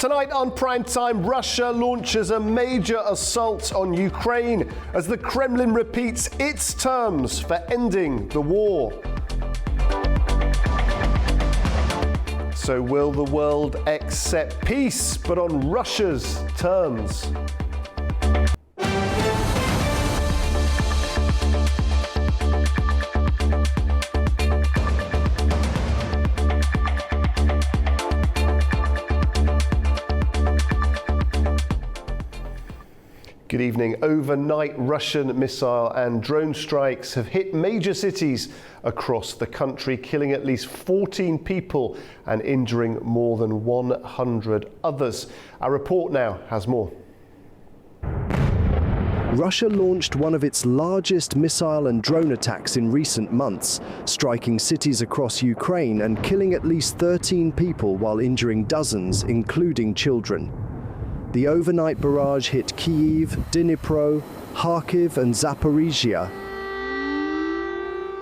Tonight on Primetime, Russia launches a major assault on Ukraine as the Kremlin repeats its terms for ending the war. So will the world accept peace, but on Russia's terms? Good evening. Overnight, Russian missile and drone strikes have hit major cities across the country, killing at least 14 people and injuring more than 100 others. Our report now has more. Russia launched one of its largest missile and drone attacks in recent months, striking cities across Ukraine and killing at least 13 people while injuring dozens, including children. The overnight barrage hit Kyiv, Dnipro, Kharkiv and Zaporizhia.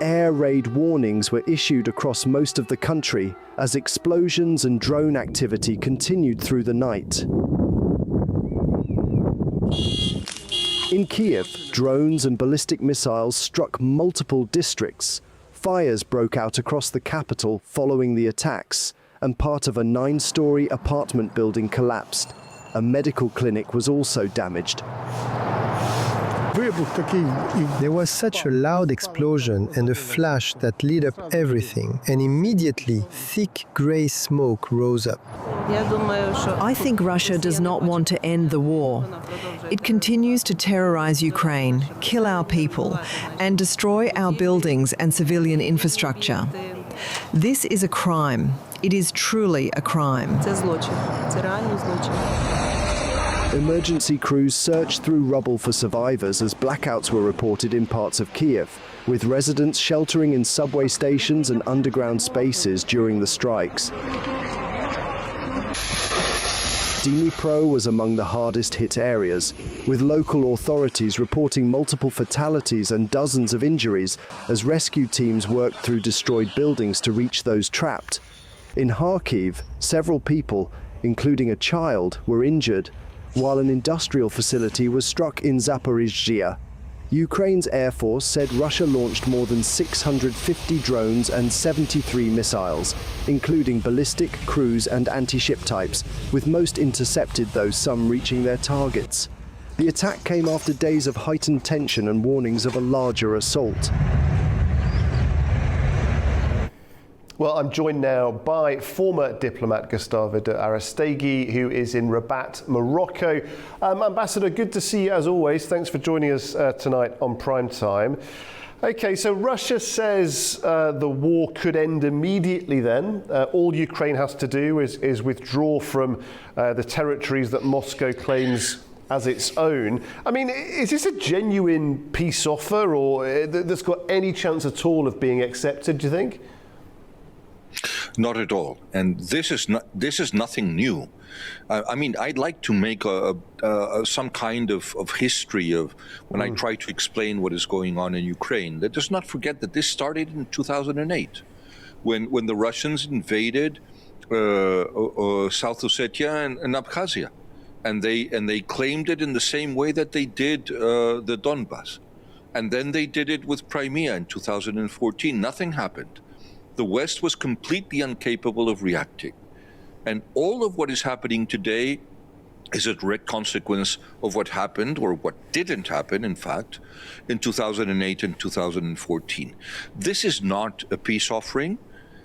Air raid warnings were issued across most of the country as explosions and drone activity continued through the night. In Kyiv, drones and ballistic missiles struck multiple districts. Fires broke out across the capital following the attacks, and part of a 9-story apartment building collapsed. A medical clinic was also damaged. There was such a loud explosion and a flash that lit up everything, and immediately thick grey smoke rose up. I think Russia does not want to end the war. It continues to terrorize Ukraine, kill our people, and destroy our buildings and civilian infrastructure. This is a crime. It is truly a crime. Emergency crews searched through rubble for survivors as blackouts were reported in parts of Kyiv, with residents sheltering in subway stations and underground spaces during the strikes. Dnipro was among the hardest hit areas, with local authorities reporting multiple fatalities and dozens of injuries as rescue teams worked through destroyed buildings to reach those trapped. In Kharkiv, several people, including a child, were injured, while an industrial facility was struck in Zaporizhia. Ukraine's Air Force said Russia launched more than 650 drones and 73 missiles, including ballistic, cruise and anti-ship types, with most intercepted, though some reaching their targets. The attack came after days of heightened tension and warnings of a larger assault. Well, I'm joined now by former diplomat Gustavo de Aristegui, who is in Rabat, Morocco. Ambassador, good to see you as always. Thanks for joining us tonight on Primetime. Okay, so Russia says the war could end immediately then. All Ukraine has to do is withdraw from the territories that Moscow claims as its own. I mean, is this a genuine peace offer, or that's got any chance at all of being accepted, do you think? Not at all, and this is nothing new. I mean, I'd like to make some kind of history of when I try to explain what is going on in Ukraine. Let us not forget that this started in 2008, when the Russians invaded South Ossetia and Abkhazia, and they claimed it in the same way that they did the Donbas, and then they did it with Crimea in 2014. Nothing happened. The West was completely incapable of reacting. And all of what is happening today is a direct consequence of what happened, or what didn't happen, in fact, in 2008 and 2014. This is not a peace offering.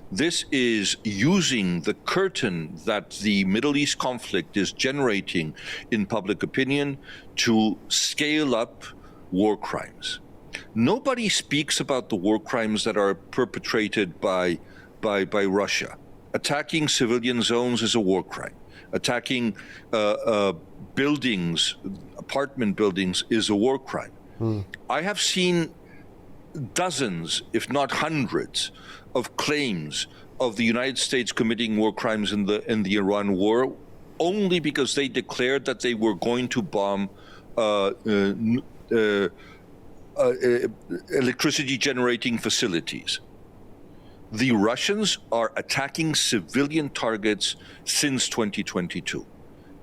This is using the curtain that the Middle East conflict is generating in public opinion to scale up war crimes. Nobody speaks about the war crimes that are perpetrated by Russia. Attacking civilian zones is a war crime. Attacking buildings, apartment buildings, is a war crime. I have seen dozens, if not hundreds, of claims of the United States committing war crimes in the Iran war, only because they declared that they were going to bomb electricity generating facilities. The Russians are attacking civilian targets since 2022.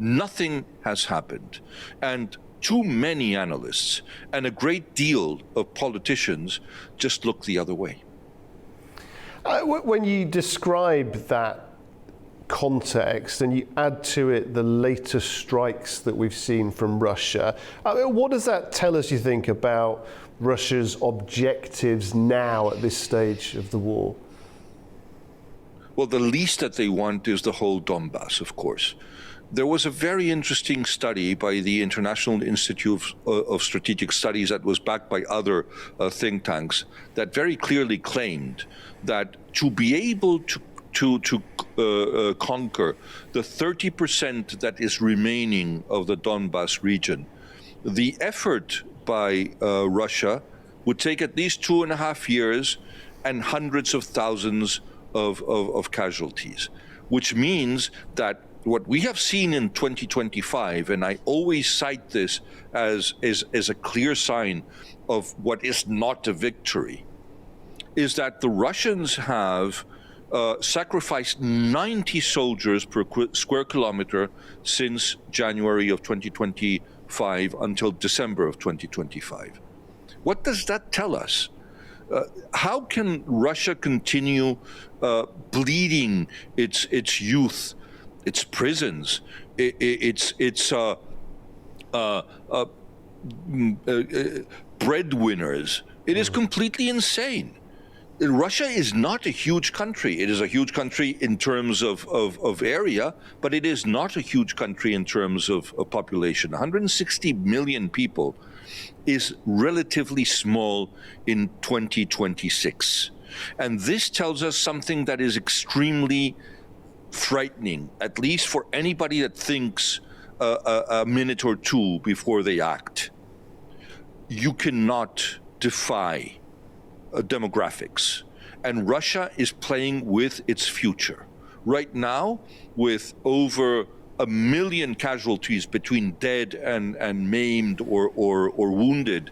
Nothing has happened. And too many analysts and a great deal of politicians just look the other way. When you describe that context and you add to it the latest strikes that we've seen from Russia, what does that tell us, you think, about Russia's objectives now at this stage of the war? Well, the least that they want is the whole Donbass, of course. There was a very interesting study by the International Institute of Strategic Studies that was backed by other think tanks that very clearly claimed that to be able to conquer the 30% that is remaining of the Donbass region, the effort by Russia would take at least 2.5 years and hundreds of thousands of casualties, which means that what we have seen in 2025, and I always cite this as a clear sign of what is not a victory, is that the Russians have sacrificed 90 soldiers per square kilometer since January of 2025 until December of 2025. What does that tell us? How can Russia continue bleeding its youth, its prisons, its breadwinners? It is completely insane. Russia is not a huge country. It is a huge country in terms of area, but it is not a huge country in terms of population. 160 million people is relatively small in 2026. And this tells us something that is extremely frightening, at least for anybody that thinks a minute or two before they act. You cannot defy demographics, and Russia is playing with its future. Right now, with over 1 million casualties between dead and maimed or wounded,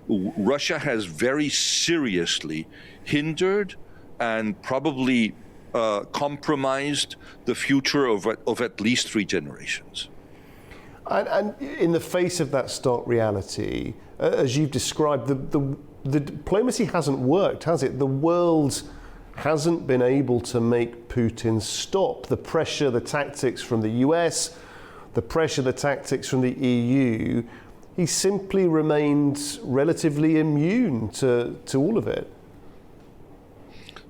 Russia has very seriously hindered and probably compromised the future of at least 3 generations. And in the face of that stark reality, as you've described, the diplomacy hasn't worked, has it? The world hasn't been able to make Putin stop. The pressure, the tactics from the US, the pressure, the tactics from the EU, he simply remained relatively immune to all of it.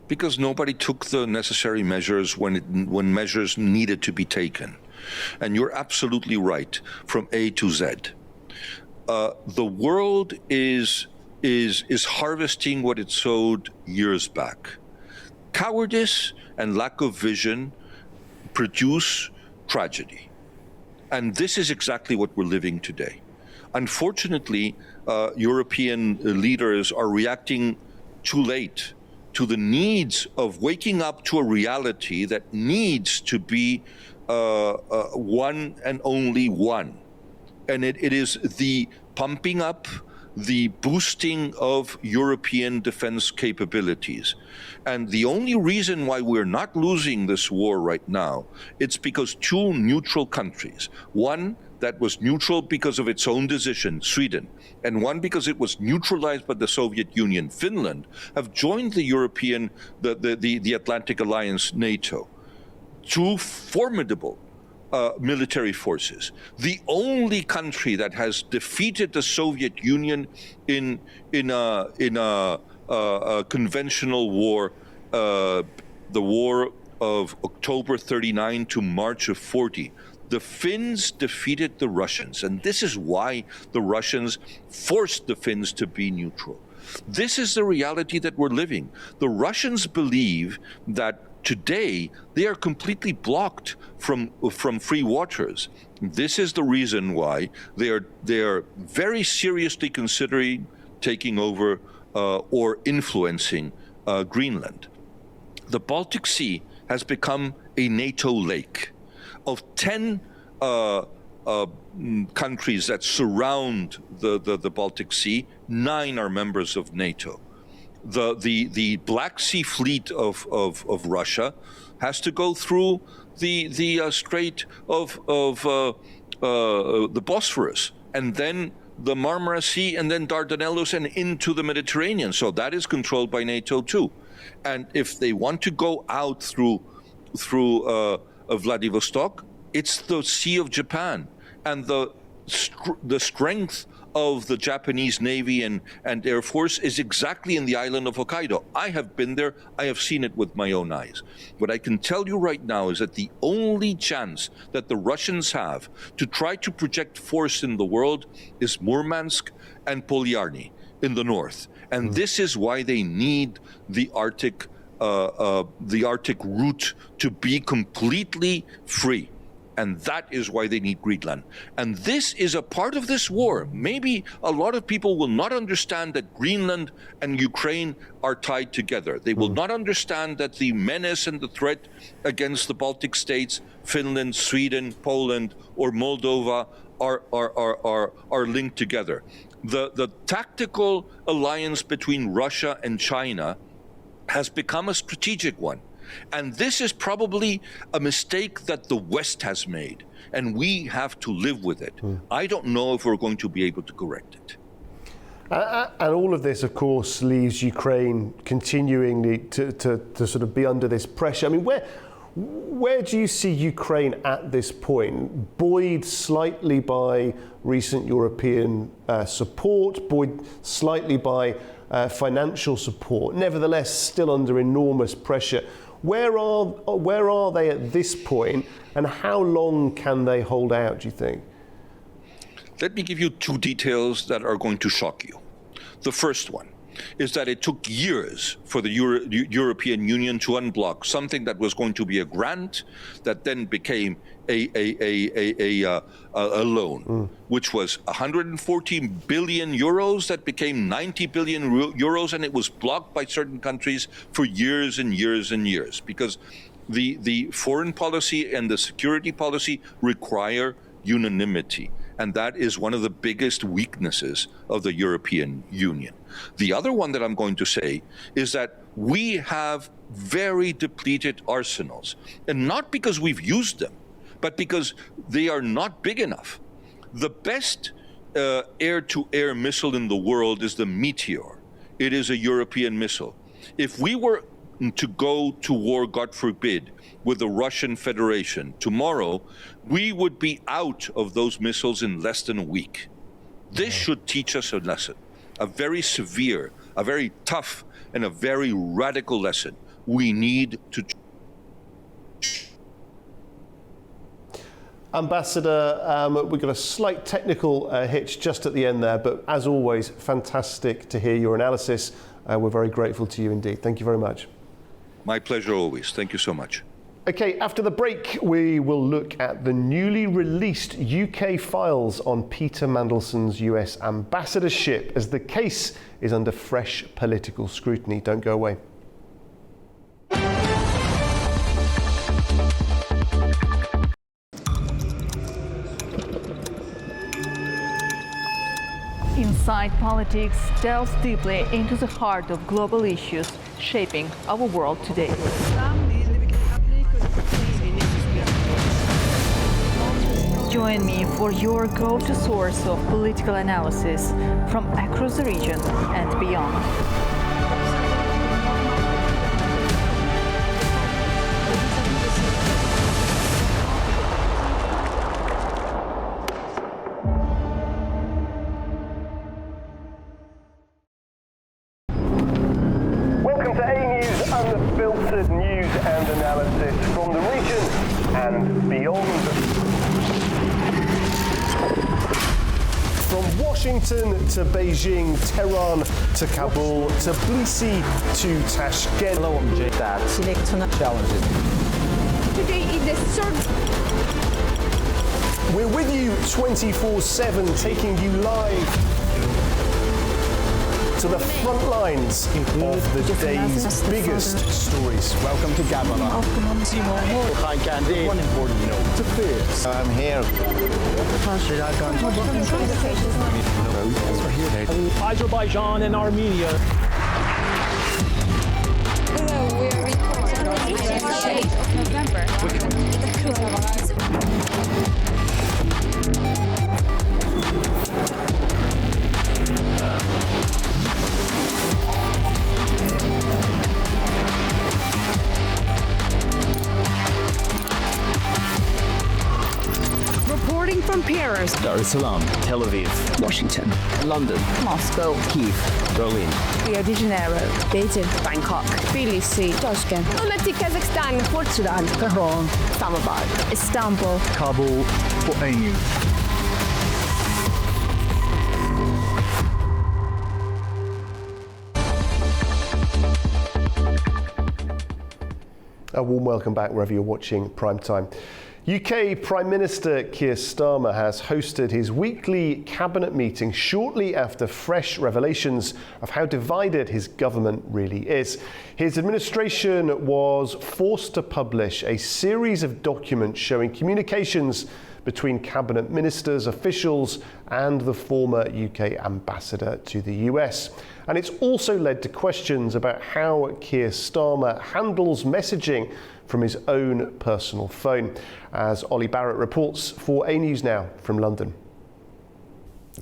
Because nobody took the necessary measures when measures needed to be taken. And you're absolutely right, from A to Z. The world is harvesting what it sowed years back. Cowardice and lack of vision produce tragedy. And this is exactly what we're living today. Unfortunately, European leaders are reacting too late to the needs of waking up to a reality that needs to be one and only one. And it is the pumping up, the boosting of European defense capabilities. And the only reason why we're not losing this war right now, it's because 2 neutral countries, one that was neutral because of its own decision, Sweden, and one because it was neutralized by the Soviet Union, Finland, have joined the Atlantic Alliance, NATO. 2 formidable military forces. The only country that has defeated the Soviet Union in a conventional war, the war of October 39 to March of 40. The Finns defeated the Russians, and this is why the Russians forced the Finns to be neutral. This is the reality that we're living. The Russians believe that today they are completely blocked from free waters. This is the reason why they are very seriously considering taking over or influencing Greenland. The Baltic Sea has become a NATO lake. Of 10 countries that surround the Baltic Sea, 9 are members of NATO. The Black Sea Fleet of Russia has to go through the Strait of the Bosphorus, and then the Marmara Sea, and then Dardanelles and into the Mediterranean. So that is controlled by NATO too. And if they want to go out through Vladivostok, it's the Sea of Japan, and the strength of the Japanese Navy and Air Force is exactly in the island of Hokkaido. I have been there. I have seen it with my own eyes. What I can tell you right now is that the only chance that the Russians have to try to project force in the world is Murmansk and Polyarny in the north. And this is why they need the Arctic route to be completely free. And that is why they need Greenland. And this is a part of this war. Maybe a lot of people will not understand that Greenland and Ukraine are tied together. They will not understand that the menace and the threat against the Baltic states, Finland, Sweden, Poland, or Moldova are linked together. The tactical alliance between Russia and China has become a strategic one. And this is probably a mistake that the West has made, and we have to live with it. I don't know if we're going to be able to correct it. And all of this, of course, leaves Ukraine continuing to sort of be under this pressure. I mean, where do you see Ukraine at this point? Buoyed slightly by recent European support, buoyed slightly by financial support, nevertheless still under enormous pressure. Where are they at this point, and how long can they hold out, do you think? Let me give you two details that are going to shock you. The first one is that it took years for the European Union to unblock something that was going to be a grant that then became a loan, which was 114 billion euros that became 90 billion euros, and it was blocked by certain countries for years and years and years, because the foreign policy and the security policy require unanimity. And that is one of the biggest weaknesses of the European Union. The other one that I'm going to say is that we have very depleted arsenals, and not because we've used them, but because they are not big enough. The best air-to-air missile in the world is the Meteor. It is a European missile. If we were to go to war, God forbid, with the Russian Federation tomorrow, we would be out of those missiles in less than a week. This should teach us a lesson, a very severe, a very tough, and a very radical lesson. We need to. Ambassador, we got a slight technical hitch just at the end there, but as always, fantastic to hear your analysis. We're very grateful to you indeed. Thank you very much. My pleasure always. Thank you so much. Okay, after the break, we will look at the newly released UK files on Peter Mandelson's US ambassadorship as the case is under fresh political scrutiny. Don't go away. Inside Politics delves deeply into the heart of global issues shaping our world today. Join me for your go-to source of political analysis from across the region and beyond. Welcome to A News, unfiltered news and analysis from the region and beyond. From Washington to Beijing, Tehran to Kabul, to Tbilisi to Tashkent. Hello, I'm Jay. That challenges. Today is the third. We're with you 24/7, taking you live to the front lines of the day's biggest stories. Welcome to Gabon. High Candy. One important note. To fears. I'm here. Azerbaijan and Armenia. Hello, we are reporting. 8th of November. Reporting from Paris, Dar es Salaam, Tel Aviv, Washington, London, Moscow, Kyiv, Berlin, Rio de Janeiro, Beijing, Bangkok, Tbilisi, Tashkent, Almaty, Kazakhstan, Port Sudan, Tehran, Islamabad, Istanbul, Kabul, for A News. A warm welcome back wherever you're watching Primetime. UK Prime Minister Keir Starmer has hosted his weekly cabinet meeting shortly after fresh revelations of how divided his government really is. His administration was forced to publish a series of documents showing communications between cabinet ministers, officials and the former UK ambassador to the US. And it's also led to questions about how Keir Starmer handles messaging from his own personal phone, as Ollie Barrett reports for A News Now from London.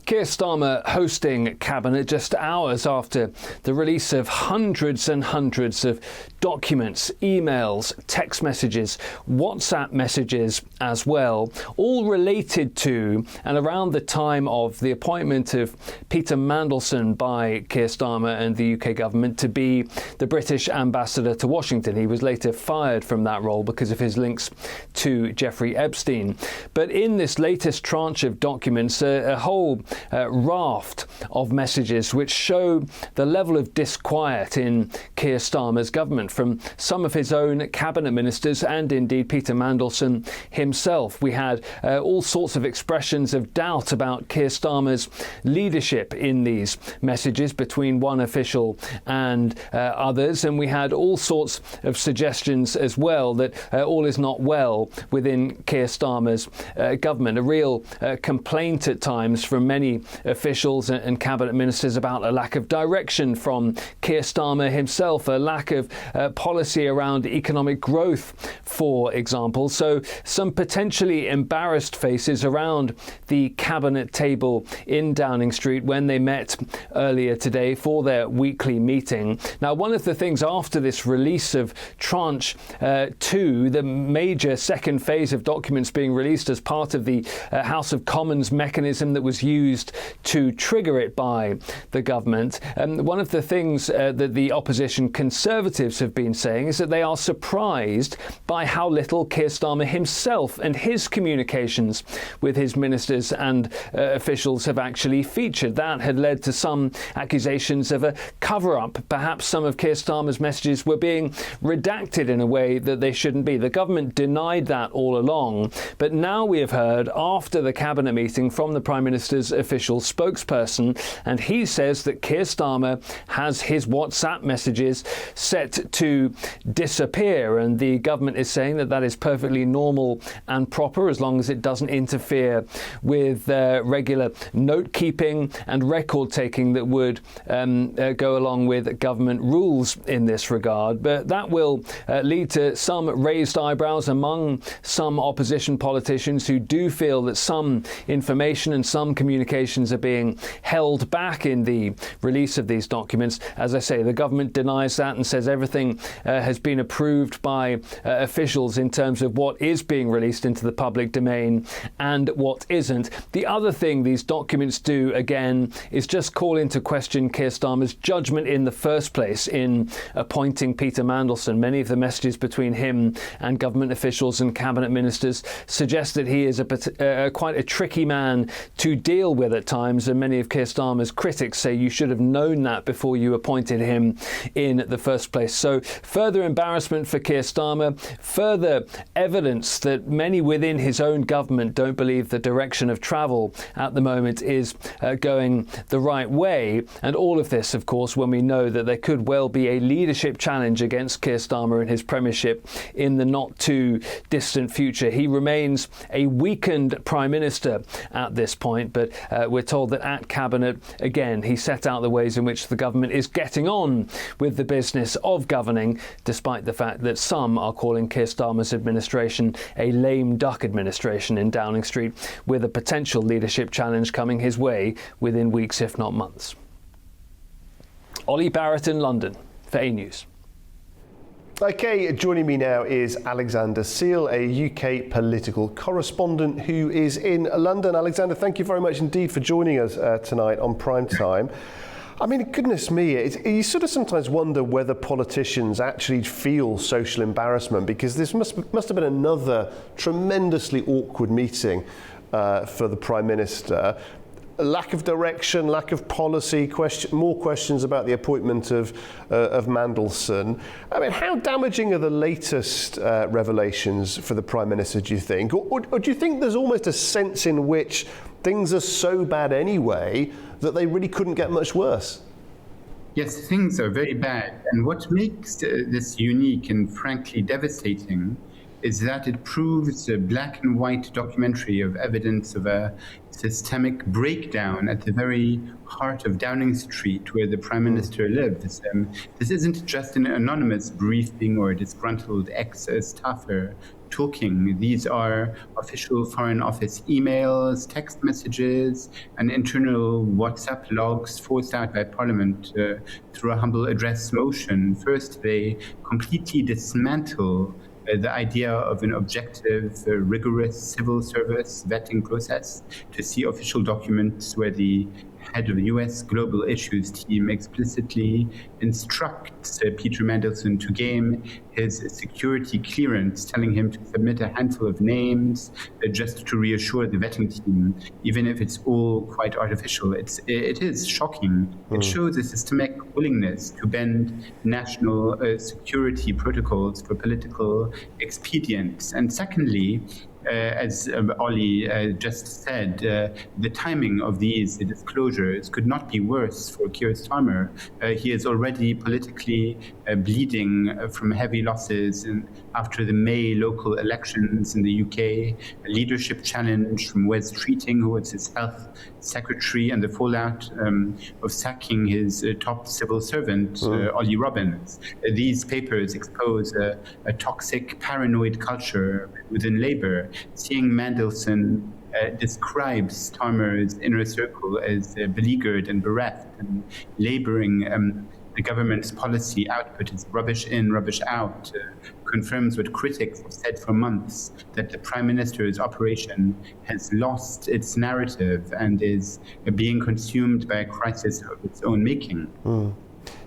Keir Starmer hosting Cabinet just hours after the release of hundreds and hundreds of documents, emails, text messages, WhatsApp messages as well, all related to and around the time of the appointment of Peter Mandelson by Keir Starmer and the UK government to be the British ambassador to Washington. He was later fired from that role because of his links to Jeffrey Epstein. But in this latest tranche of documents, a whole raft of messages which show the level of disquiet in Keir Starmer's government from some of his own cabinet ministers and indeed Peter Mandelson himself. We had all sorts of expressions of doubt about Keir Starmer's leadership in these messages between one official and others, and we had all sorts of suggestions as well that all is not well within Keir Starmer's government. A real complaint at times from many officials and cabinet ministers about a lack of direction from Keir Starmer himself, a lack of policy around economic growth, for example. So some potentially embarrassed faces around the cabinet table in Downing Street when they met earlier today for their weekly meeting. Now, one of the things after this release of Tranche 2, the major second phase of documents being released as part of the House of Commons mechanism that was used to trigger it by the government. One of the things that the opposition Conservatives have been saying is that they are surprised by how little Keir Starmer himself and his communications with his ministers and officials have actually featured. That had led to some accusations of a cover-up. Perhaps some of Keir Starmer's messages were being redacted in a way that they shouldn't be. The government denied that all along, but now we have heard after the cabinet meeting from the Prime Minister's official spokesperson, and he says that Keir Starmer has his WhatsApp messages set to disappear, and the government is saying that that is perfectly normal and proper as long as it doesn't interfere with regular note-keeping and record-taking that would go along with government rules in this regard. But that will lead to some raised eyebrows among some opposition politicians who do feel that some information and some communications are being held back in the release of these documents. As I say, the government denies that and says everything has been approved by officials in terms of what is being released into the public domain and what isn't. The other thing these documents do, again, is just call into question Keir Starmer's judgment in the first place in appointing Peter Mandelson. Many of the messages between him and government officials and cabinet ministers suggest that he is quite a tricky man to deal with at times, and many of Keir Starmer's critics say you should have known that before you appointed him in the first place. So further embarrassment for Keir Starmer, further evidence that many within his own government don't believe the direction of travel at the moment is going the right way. And all of this, of course, when we know that there could well be a leadership challenge against Keir Starmer and his premiership in the not too distant future. He remains a weakened Prime Minister at this point, but we're told that at Cabinet, again, he set out the ways in which the government is getting on with the business of governing, despite the fact that some are calling Keir Starmer's administration a lame duck administration in Downing Street, with a potential leadership challenge coming his way within weeks, if not months. Ollie Barrett in London for A News. OK, joining me now is Alexander Seal, a UK political correspondent who is in London. Alexander, thank you very much indeed for joining us tonight on Primetime. I mean, goodness me, you sort of sometimes wonder whether politicians actually feel social embarrassment, because this must have been another tremendously awkward meeting for the Prime Minister. Lack of direction, lack of policy, more questions about the appointment of Mandelson. I mean, how damaging are the latest revelations for the Prime Minister, do you think? Or do you think there's almost a sense in which things are so bad anyway that they really couldn't get much worse? Yes, things are very bad. And what makes this unique and frankly devastating is that it proves a black and white documentary of evidence of a systemic breakdown at the very heart of Downing Street, where the Prime Minister lives. This isn't just an anonymous briefing or a disgruntled ex-staffer talking. These are official Foreign Office emails, text messages, and internal WhatsApp logs forced out by Parliament through a humble address motion. First, they completely dismantle the idea of an objective, rigorous civil service vetting process to see official documents where the head of the US Global Issues team explicitly instructs Peter Mandelson to game his security clearance, telling him to submit a handful of names just to reassure the vetting team, even if it's all quite artificial. It is shocking. It shows a systemic willingness to bend national security protocols for political expedience. And secondly, as Ollie just said, the timing of these disclosures could not be worse for Keir Starmer. He is already politically bleeding from heavy losses after the May local elections in the UK, a leadership challenge from Wes Treating, who was his health secretary, and the fallout of sacking his top civil servant, Ollie Robbins. These papers expose a toxic, paranoid culture within Labour. Seeing Mandelson describes Starmer's inner circle as beleaguered and bereft, and labouring the government's policy output is rubbish in, rubbish out, confirms what critics have said for months, that the Prime Minister's operation has lost its narrative and is being consumed by a crisis of its own making.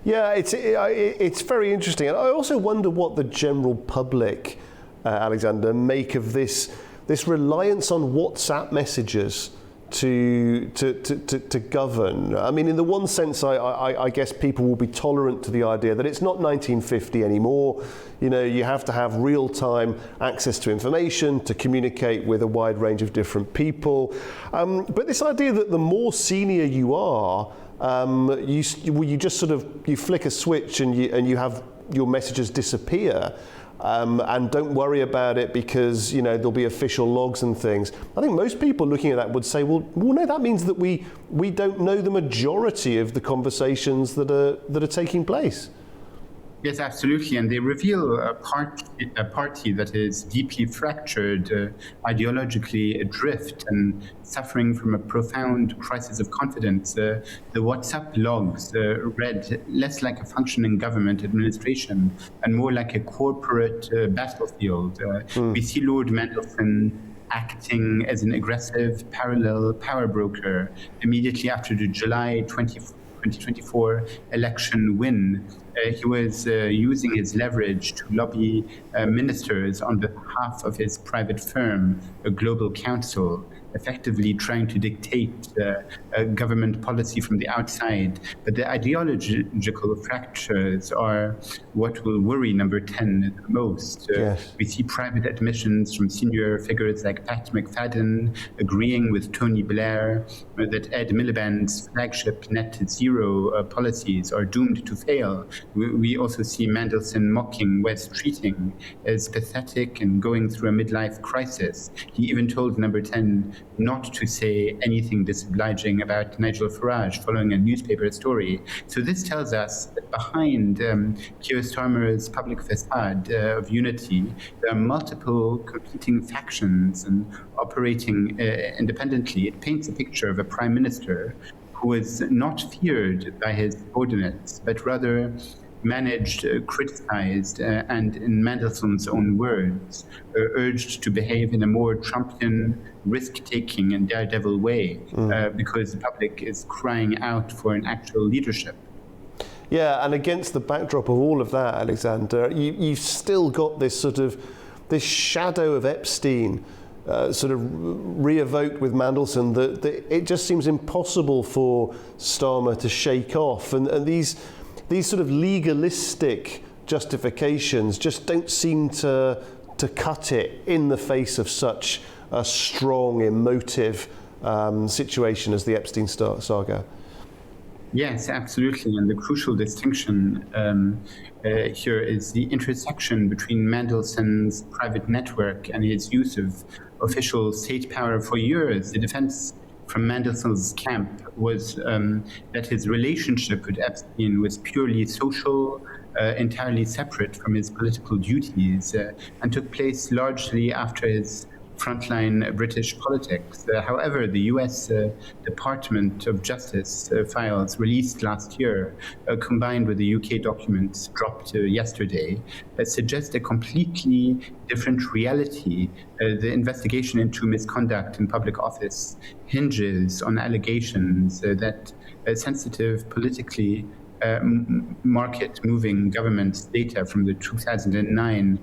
Yeah, it's very interesting. And I also wonder what the general public, Alexander, make of this reliance on WhatsApp messages to govern. I mean, in the one sense, I guess people will be tolerant to the idea that it's not 1950 anymore. You know, you have to have real-time access to information to communicate with a wide range of different people. But this idea that the more senior you are, you just sort of you flick a switch and you have your messages disappear. And don't worry about it because, you know, there'll be official logs and things. I think most people looking at that would say, well, no, that means that we don't know the majority of the conversations that are taking place. Yes, absolutely. And they reveal a party that is deeply fractured, ideologically adrift, and suffering from a profound crisis of confidence. The WhatsApp logs read less like a functioning government administration and more like a corporate battlefield. We see Lord Mandelson acting as an aggressive parallel power broker immediately after the July 2024 election win. He was using his leverage to lobby ministers on behalf of his private firm, a global council, effectively trying to dictate government policy from the outside. But the ideological fractures are what will worry number 10 the most. Yes. We see private admissions from senior figures like Pat McFadden agreeing with Tony Blair that Ed Miliband's flagship net zero policies are doomed to fail. We also see Mandelson mocking West treating as pathetic and going through a midlife crisis. He even told Number 10 not to say anything disobliging about Nigel Farage following a newspaper story. So this tells us that behind Keir Starmer's public facade of unity, there are multiple competing factions and operating independently. It paints a picture of a prime minister who was not feared by his subordinates, but rather managed, criticized, and in Mandelson's own words, urged to behave in a more Trumpian, risk-taking and daredevil way, because the public is crying out for an actual leadership. Yeah, and against the backdrop of all of that, Alexander, you've still got this shadow of Epstein sort of re-evoked with Mandelson that it just seems impossible for Starmer to shake off. And these sort of legalistic justifications just don't seem to cut it in the face of such a strong, emotive situation as the Epstein saga. Yes, absolutely. And the crucial distinction here is the intersection between Mandelson's private network and his use of official state power. For years, the defense from Mandelson's camp was that his relationship with Epstein was purely social, entirely separate from his political duties, and took place largely after his frontline British politics. However, the US Department of Justice files released last year, combined with the UK documents dropped yesterday, suggest a completely different reality. The investigation into misconduct in public office hinges on allegations that sensitive, politically market-moving government data from the 2009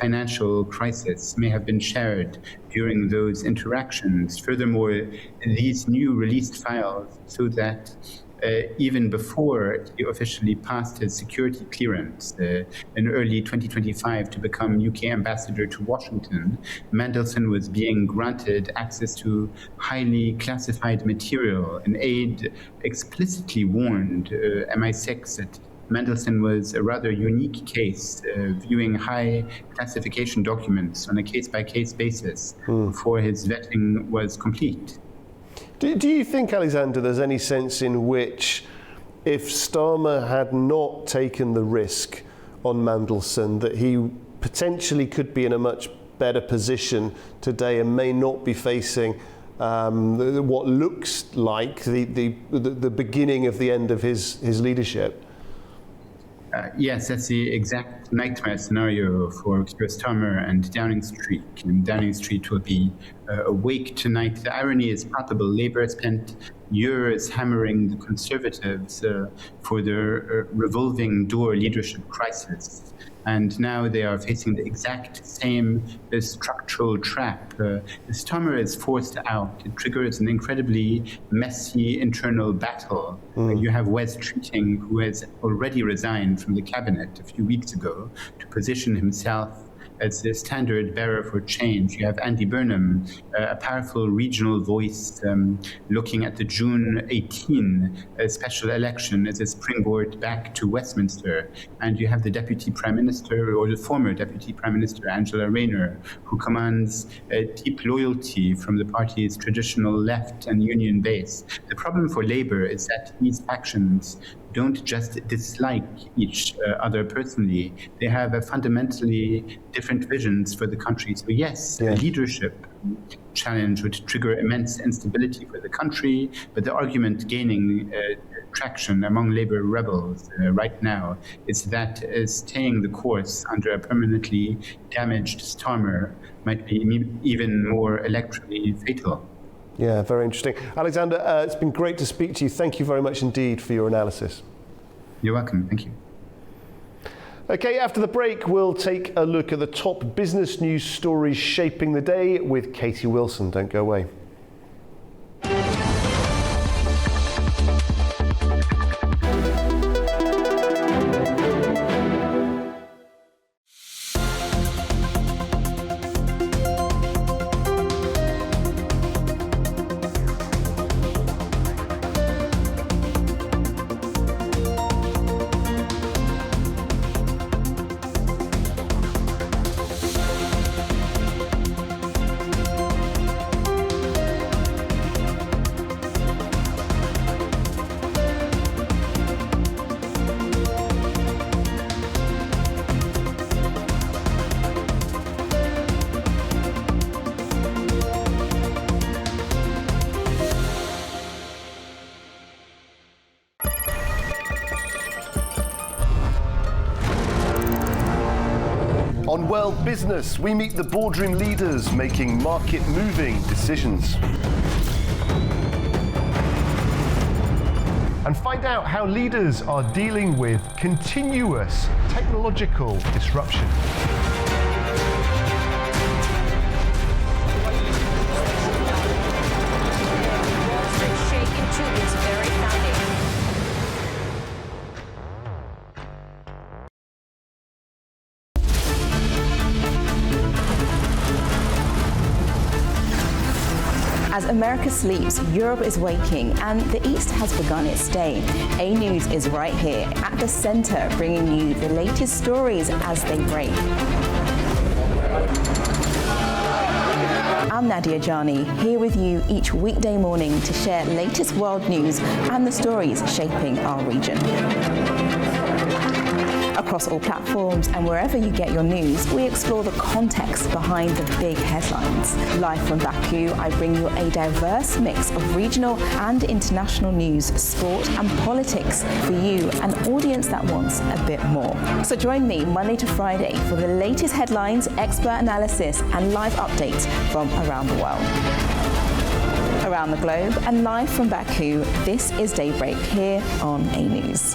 financial crisis may have been shared during those interactions. Furthermore, these new released files show that even before he officially passed his security clearance in early 2025 to become UK ambassador to Washington, Mandelson was being granted access to highly classified material. An aide explicitly warned MI6 that Mandelson was a rather unique case, viewing high classification documents on a case-by-case basis before his vetting was complete. Do you think, Alexander, there's any sense in which if Starmer had not taken the risk on Mandelson, that he potentially could be in a much better position today and may not be facing what looks like the beginning of the end of his leadership? Yes, that's the exact nightmare scenario for Keir Starmer and Downing Street. And Downing Street will be awake tonight. The irony is palpable. Labour spent years hammering the Conservatives for their revolving door leadership crisis. And now they are facing the exact same structural trap. Starmer is forced out. It triggers an incredibly messy internal battle. You have Wes Treating, who has already resigned from the cabinet a few weeks ago to position himself as the standard bearer for change. You have Andy Burnham, a powerful regional voice, looking at the June 18 special election as a springboard back to Westminster. And you have the Deputy Prime Minister, or the former Deputy Prime Minister, Angela Rayner, who commands deep loyalty from the party's traditional left and union base. The problem for Labour is that these factions don't just dislike each other personally. They have a fundamentally different visions for the country. So yes, a leadership challenge would trigger immense instability for the country, but the argument gaining traction among Labour rebels right now is that staying the course under a permanently damaged Starmer might be even more electorally fatal. Yeah, very interesting. Alexander, it's been great to speak to you. Thank you very much indeed for your analysis. You're welcome. Thank you. Okay, after the break, we'll take a look at the top business news stories shaping the day with Katie Wilson. Don't go away. On World Business, we meet the boardroom leaders making market-moving decisions. And find out how leaders are dealing with continuous technological disruption. As America sleeps, Europe is waking, and the East has begun its day. A News is right here at the center, bringing you the latest stories as they break. I'm Nadia Jani, here with you each weekday morning to share latest world news and the stories shaping our region. Across all platforms and wherever you get your news, we explore the context behind the big headlines. Live from Baku, I bring you a diverse mix of regional and international news, sport and politics for you, an audience that wants a bit more. So join me Monday to Friday for the latest headlines, expert analysis and live updates from around the world. Around the globe and live from Baku, this is Daybreak here on A News.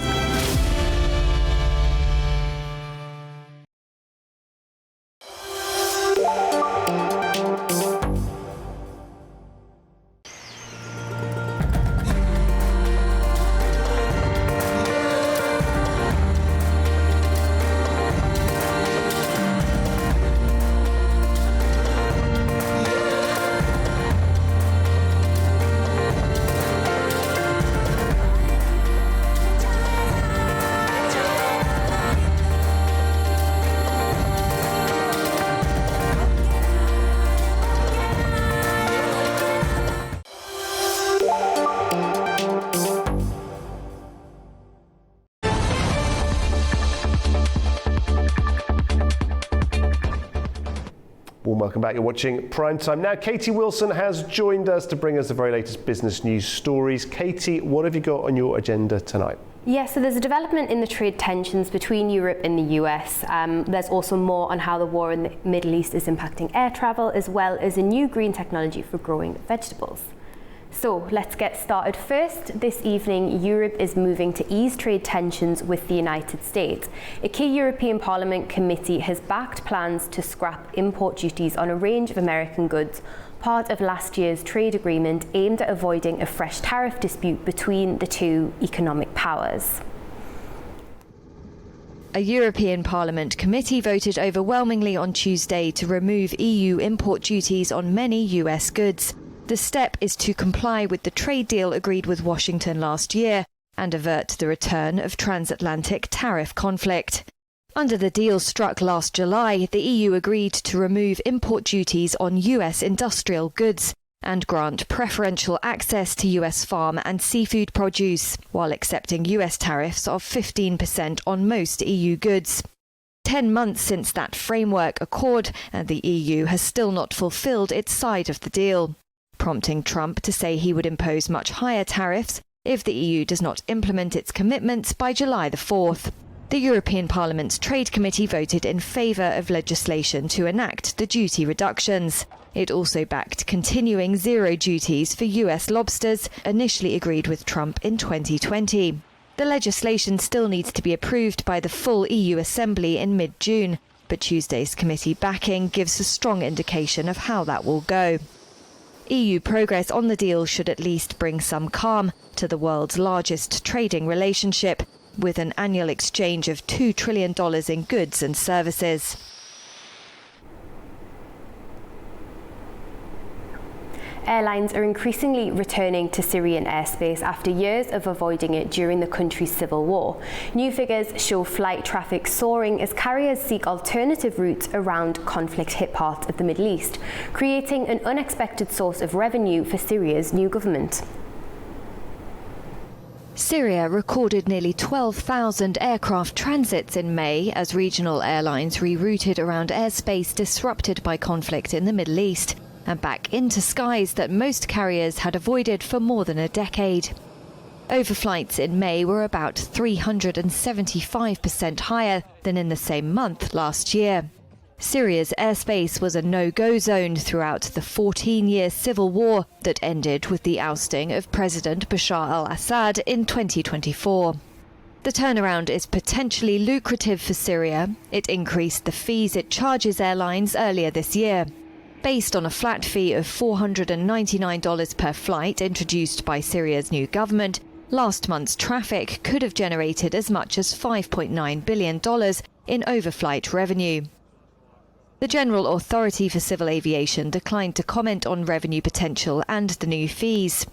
Welcome back. You're watching Primetime. Now, Katie Wilson has joined us to bring us the very latest business news stories. Katie, what have you got on your agenda tonight? Yes, so there's a development in the trade tensions between Europe and the US. There's also more on how the war in the Middle East is impacting air travel, as well as a new green technology for growing vegetables. So let's get started. First, this evening, Europe is moving to ease trade tensions with the United States. A key European Parliament committee has backed plans to scrap import duties on a range of American goods, part of last year's trade agreement aimed at avoiding a fresh tariff dispute between the two economic powers. A European Parliament committee voted overwhelmingly on Tuesday to remove EU import duties on many US goods. The step is to comply with the trade deal agreed with Washington last year and avert the return of transatlantic tariff conflict. Under the deal struck last July, the EU agreed to remove import duties on US industrial goods and grant preferential access to US farm and seafood produce, while accepting US tariffs of 15% on most EU goods. 10 months since that framework accord, and the EU has still not fulfilled its side of the deal, prompting Trump to say he would impose much higher tariffs if the EU does not implement its commitments by July the 4th. The European Parliament's Trade Committee voted in favour of legislation to enact the duty reductions. It also backed continuing zero duties for US lobsters, initially agreed with Trump in 2020. The legislation still needs to be approved by the full EU Assembly in mid-June, but Tuesday's committee backing gives a strong indication of how that will go. EU progress on the deal should at least bring some calm to the world's largest trading relationship, with an annual exchange of $2 trillion in goods and services. Airlines are increasingly returning to Syrian airspace after years of avoiding it during the country's civil war. New figures show flight traffic soaring as carriers seek alternative routes around conflict-hit parts of the Middle East, creating an unexpected source of revenue for Syria's new government. Syria recorded nearly 12,000 aircraft transits in May as regional airlines rerouted around airspace disrupted by conflict in the Middle East and back into skies that most carriers had avoided for more than a decade. Overflights in May were about 375% higher than in the same month last year. Syria's airspace was a no-go zone throughout the 14-year civil war that ended with the ousting of President Bashar al-Assad in 2024. The turnaround is potentially lucrative for Syria. It increased the fees it charges airlines earlier this year. Based on a flat fee of $499 per flight introduced by Syria's new government, last month's traffic could have generated as much as $5.9 billion in overflight revenue. The General Authority for Civil Aviation declined to comment on revenue potential and the new fees.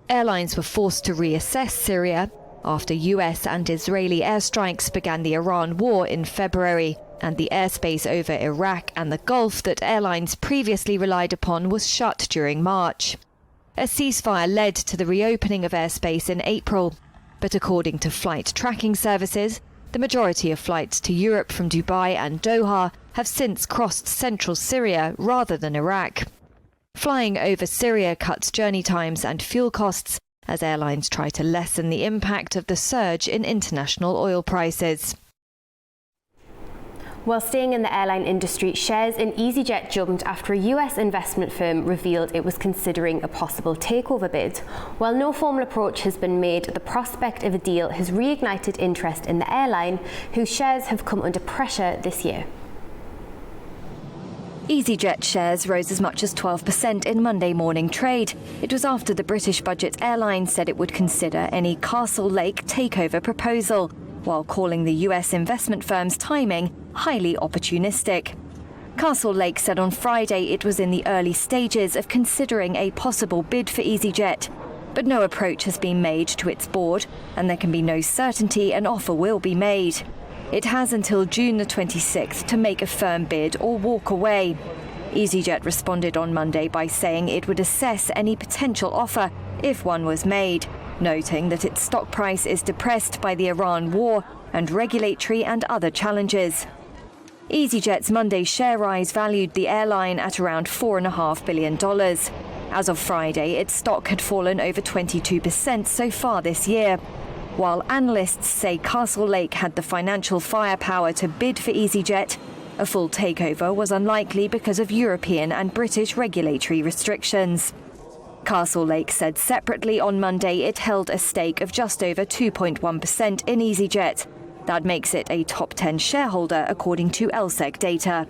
Airlines were forced to reassess Syria after US and Israeli airstrikes began the Iran war in February, and the airspace over Iraq and the Gulf that airlines previously relied upon was shut during March. A ceasefire led to the reopening of airspace in April, but according to flight tracking services, the majority of flights to Europe from Dubai and Doha have since crossed central Syria rather than Iraq. Flying over Syria cuts journey times and fuel costs as airlines try to lessen the impact of the surge in international oil prices. While staying in the airline industry, shares in EasyJet jumped after a US investment firm revealed it was considering a possible takeover bid. While no formal approach has been made, the prospect of a deal has reignited interest in the airline, whose shares have come under pressure this year. EasyJet shares rose as much as 12% in Monday morning trade. It was after the British budget airline said it would consider any Castle Lake takeover proposal, while calling the US investment firm's timing highly opportunistic. Castle Lake said on Friday it was in the early stages of considering a possible bid for EasyJet, but no approach has been made to its board, and there can be no certainty an offer will be made. It has until June the 26th to make a firm bid or walk away. EasyJet responded on Monday by saying it would assess any potential offer if one was made, noting that its stock price is depressed by the Iran war and regulatory and other challenges. EasyJet's Monday share rise valued the airline at around $4.5 billion. As of Friday, its stock had fallen over 22% so far this year. While analysts say Castle Lake had the financial firepower to bid for EasyJet, a full takeover was unlikely because of European and British regulatory restrictions. Castle Lake said separately on Monday it held a stake of just over 2.1% in EasyJet. That makes it a top 10 shareholder according to LSEG data.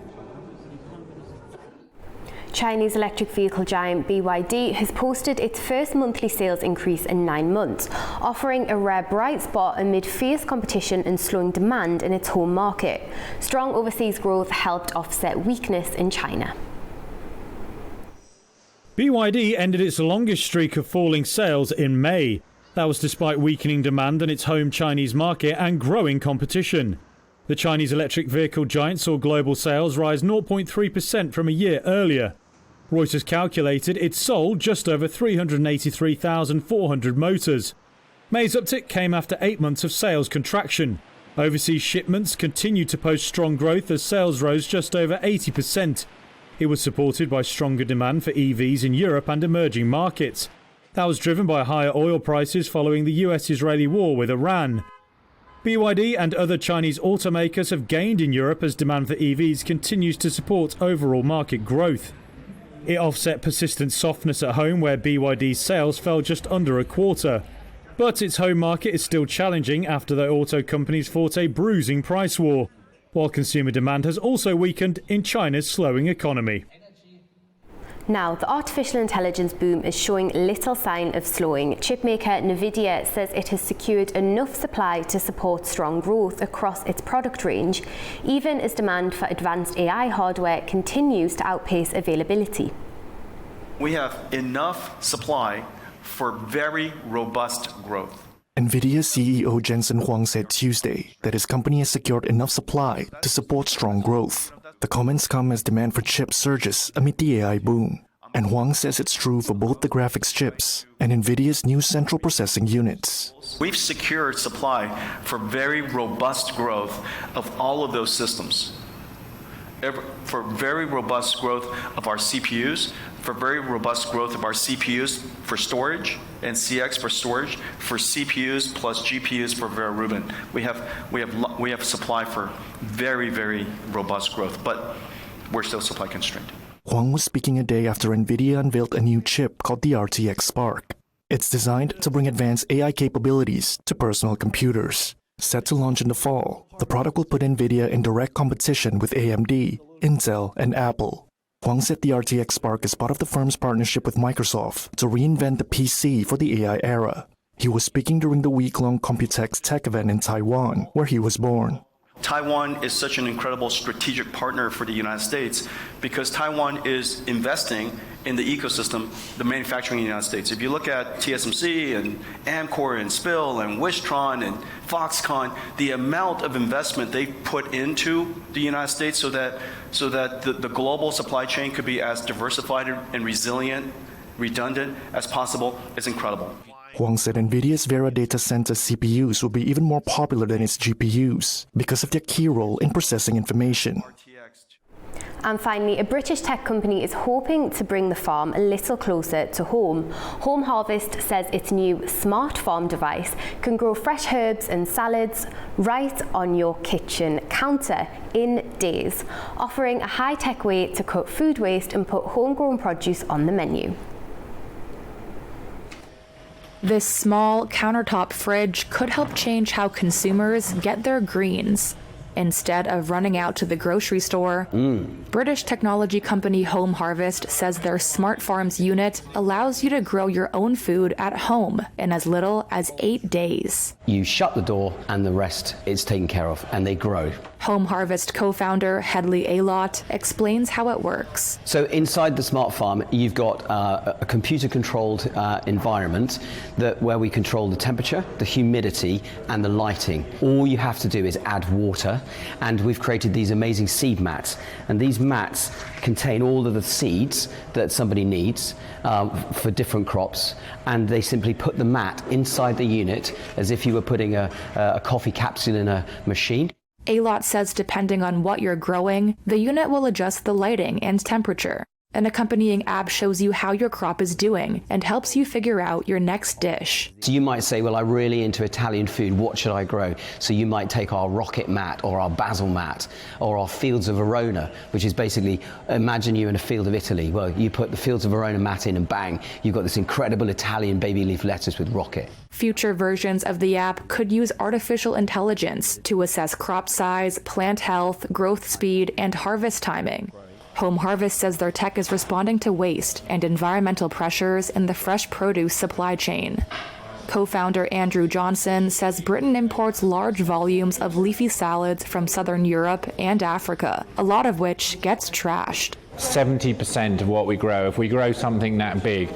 Chinese electric vehicle giant BYD has posted its first monthly sales increase in 9 months, offering a rare bright spot amid fierce competition and slowing demand in its home market. Strong overseas growth helped offset weakness in China. BYD ended its longest streak of falling sales in May. That was despite weakening demand in its home Chinese market and growing competition. The Chinese electric vehicle giant saw global sales rise 0.3% from a year earlier. Reuters calculated it sold just over 383,400 motors. May's uptick came after 8 months of sales contraction. Overseas shipments continued to post strong growth as sales rose just over 80%. It was supported by stronger demand for EVs in Europe and emerging markets. That was driven by higher oil prices following the US-Israeli war with Iran. BYD and other Chinese automakers have gained in Europe as demand for EVs continues to support overall market growth. It offset persistent softness at home where BYD's sales fell just under a quarter. But its home market is still challenging after the auto companies fought a bruising price war, while consumer demand has also weakened in China's slowing economy. Now, the artificial intelligence boom is showing little sign of slowing. Chipmaker Nvidia says it has secured enough supply to support strong growth across its product range, even as demand for advanced AI hardware continues to outpace availability. We have enough supply for very robust growth. NVIDIA CEO Jensen Huang said Tuesday that his company has secured enough supply to support strong growth. The comments come as demand for chips surges amid the AI boom. And Huang says it's true for both the graphics chips and NVIDIA's new central processing units. We've secured supply for very robust growth of all of those systems. For very robust growth of our CPUs, for very robust growth of our CPUs for storage and CX for storage, for CPUs plus GPUs for Vera Rubin. We have supply for very, very robust growth. But we're still supply constrained. Huang was speaking a day after NVIDIA unveiled a new chip called the RTX Spark. It's designed to bring advanced AI capabilities to personal computers. Set to launch in the fall, the product will put NVIDIA in direct competition with AMD, Intel, and Apple. Huang said the RTX Spark is part of the firm's partnership with Microsoft to reinvent the PC for the AI era. He was speaking during the week-long Computex tech event in Taiwan, where he was born. Taiwan is such an incredible strategic partner for the United States because Taiwan is investing in the ecosystem, the manufacturing in the United States. If you look at TSMC and Amkor and Spill and Wistron and Foxconn, the amount of investment they've put into the United States so that the global supply chain could be as diversified and resilient, redundant as possible is incredible. Huang said NVIDIA's Vera data center CPUs will be even more popular than its GPUs because of their key role in processing information. And finally, a British tech company is hoping to bring the farm a little closer to home. Home Harvest says its new smart farm device can grow fresh herbs and salads right on your kitchen counter in days, offering a high-tech way to cut food waste and put homegrown produce on the menu. This small countertop fridge could help change how consumers get their greens. Instead of running out to the grocery store, British technology company Home Harvest says their Smart Farms unit allows you to grow your own food at home in as little as 8 days. You shut the door and the rest is taken care of, and they grow. Home Harvest co-founder Hedley Alott explains how it works. So inside the Smart Farm, you've got a computer-controlled environment where we control the temperature, the humidity, and the lighting. All you have to do is add water, and we've created these amazing seed mats. And these mats contain all of the seeds that somebody needs for different crops, and they simply put the mat inside the unit as if you were putting a coffee capsule in a machine. Alott says depending on what you're growing, the unit will adjust the lighting and temperature. An accompanying app shows you how your crop is doing and helps you figure out your next dish. So you might say, well, I'm really into Italian food, what should I grow? So you might take our rocket mat or our basil mat or our fields of Verona, which is basically, imagine you in a field of Italy. Well, you put the fields of Verona mat in and bang, you've got this incredible Italian baby leaf lettuce with rocket. Future versions of the app could use artificial intelligence to assess crop size, plant health, growth speed, and harvest timing. Home Harvest says their tech is responding to waste and environmental pressures in the fresh produce supply chain. Co-founder Andrew Johnson says Britain imports large volumes of leafy salads from southern Europe and Africa, a lot of which gets trashed. 70% of what we grow, if we grow something that big,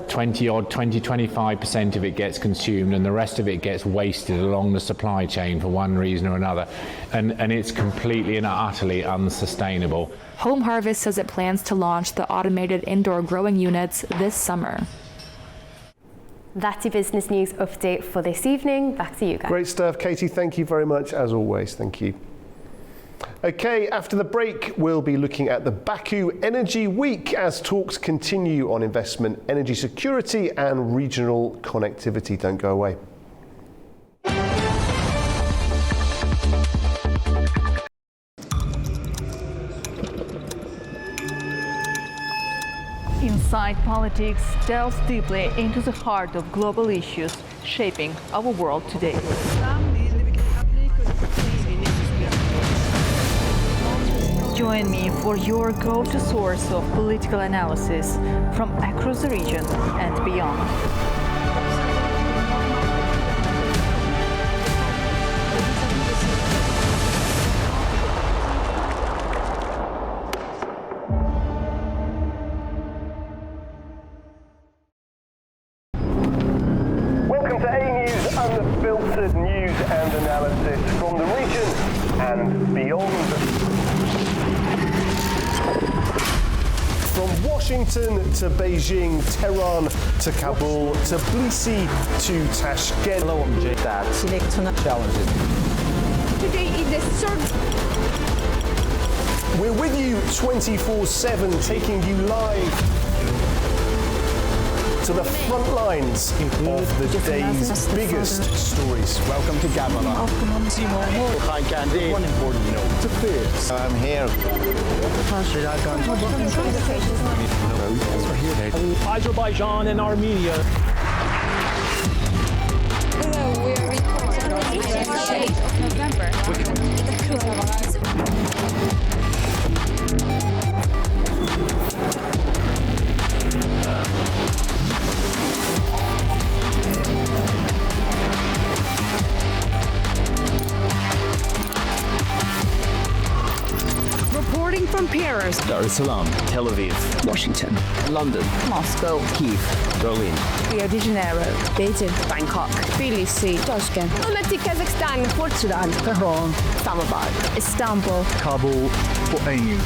25% of it gets consumed and the rest of it gets wasted along the supply chain for one reason or another. And it's completely and utterly unsustainable. Home Harvest says it plans to launch the automated indoor growing units this summer. That's your business news update for this evening. Back to you guys. Great stuff, Katie. Thank you very much, as always. Thank you. Okay, after the break, we'll be looking at the Baku Energy Week as talks continue on investment, energy security and regional connectivity. Don't go away. Inside Politics delves deeply into the heart of global issues shaping our world today. Join me for your go-to source of political analysis from across the region and beyond. Welcome to A News, unfiltered news and analysis from the region and beyond. From Washington to Beijing, Tehran to Kabul, to Tbilisi to Tashkent. Hello, I'm Jay. Challenges. Today is the third. We're with you 24/7, taking you live. to the front lines of the day's biggest stories. Welcome to Gabala. Hi, Candy. One important note to this. I'm here. Azerbaijan and Armenia. Hello, we are reporting on the 8th of November. Reporting from Paris, Dar es Salaam, Tel Aviv, Washington, London, Moscow, Kyiv, Berlin, Rio de Janeiro, Beijing, Bangkok, Tbilisi, Tashkent, Almaty, Kazakhstan, Port Sudan, Tehran, Islamabad, Istanbul, Kabul, Port Emu.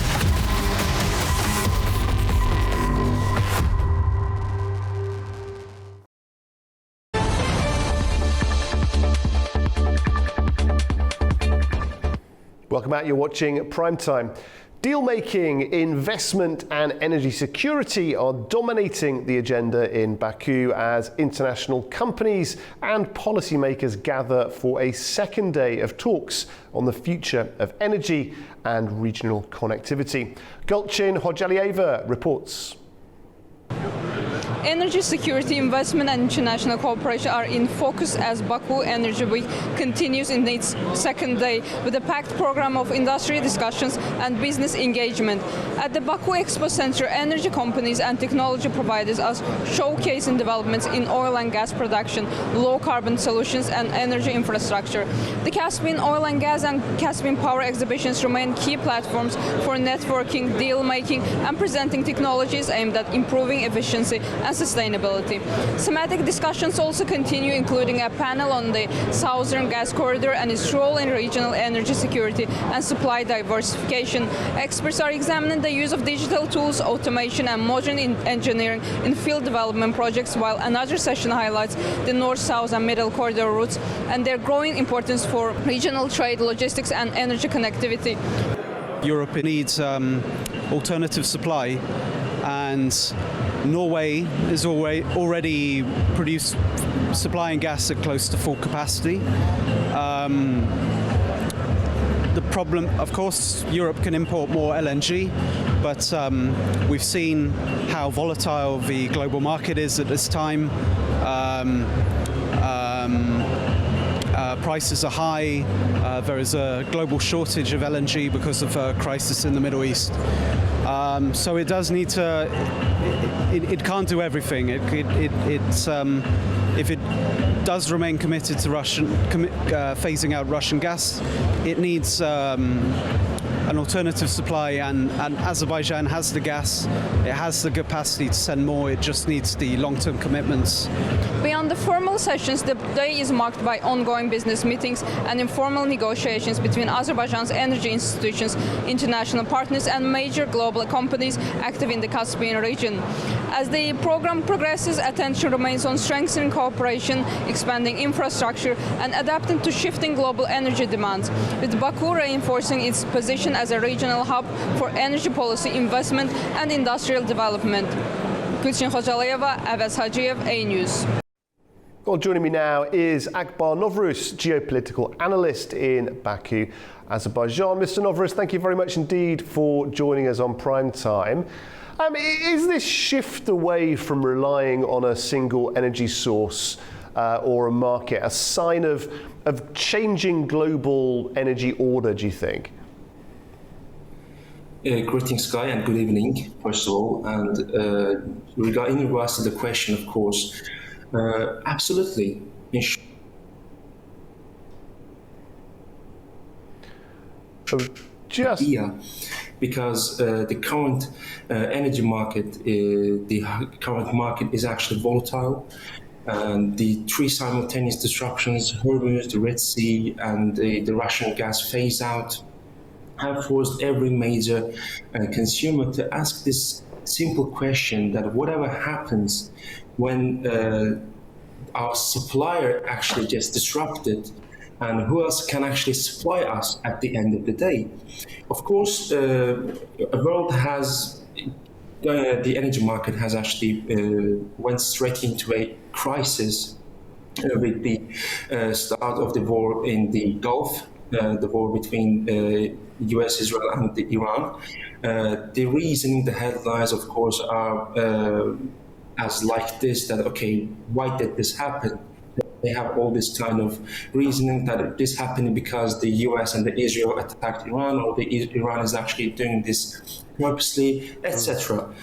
Welcome back. You're watching Primetime. Deal-making, investment and energy security are dominating the agenda in Baku as international companies and policymakers gather for a second day of talks on the future of energy and regional connectivity. Gulcin Hojalieva reports. Energy security, investment and international cooperation are in focus as Baku Energy Week continues in its second day with a packed program of industry discussions and business engagement. At the Baku Expo Center, energy companies and technology providers are showcasing developments in oil and gas production, low carbon solutions and energy infrastructure. The Caspian Oil and Gas and Caspian Power exhibitions remain key platforms for networking, deal making and presenting technologies aimed at improving efficiency and sustainability. Thematic discussions also continue, including a panel on the Southern Gas Corridor and its role in regional energy security and supply diversification. Experts are examining the use of digital tools, automation and modern engineering in field development projects, while another session highlights the North, South and Middle Corridor routes and their growing importance for regional trade, logistics and energy connectivity. Europe needs alternative supply, and Norway is already supplying gas at close to full capacity. The problem, of course, Europe can import more LNG, but we've seen how volatile the global market is at this time. Prices are high. There is a global shortage of LNG because of a crisis in the Middle East. So it does need to. It can't do everything. If it does remain committed to phasing out Russian gas, it needs an alternative supply, and Azerbaijan has the gas, it has the capacity to send more, it just needs the long-term commitments. Beyond the formal sessions, the day is marked by ongoing business meetings and informal negotiations between Azerbaijan's energy institutions, international partners and major global companies active in the Caspian region. As the program progresses, attention remains on strengthening cooperation, expanding infrastructure and adapting to shifting global energy demands, with Baku reinforcing its position as a regional hub for energy policy, investment and industrial development. Gulcin Hojalieva, Avaz Hajiev, A News. Well, joining me now is Akbar Novruz, geopolitical analyst in Baku, Azerbaijan. Mr. Novruz, thank you very much indeed for joining us on Prime Time. Is this shift away from relying on a single energy source or a market a sign of changing global energy order, do you think? Greetings, Guy, and good evening, first of all. And in regards to the question, of course, absolutely. Yeah, because the current energy market, the current market is actually volatile. And the three simultaneous disruptions, Hormuz, the Red Sea, and the Russian gas phase out, have forced every major consumer to ask this simple question that whatever happens when our supplier actually gets disrupted, and who else can actually supply us at the end of the day? Of course, the world has the energy market has actually went straight into a crisis with the start of the war in the Gulf, the war between US, Israel, and Iran. The reason, the headlines, of course, are as like this, that, okay, why did this happen? They have all this kind of reasoning that this happened because the US and the Israel attacked Iran, or Iran is actually doing this purposely, etc.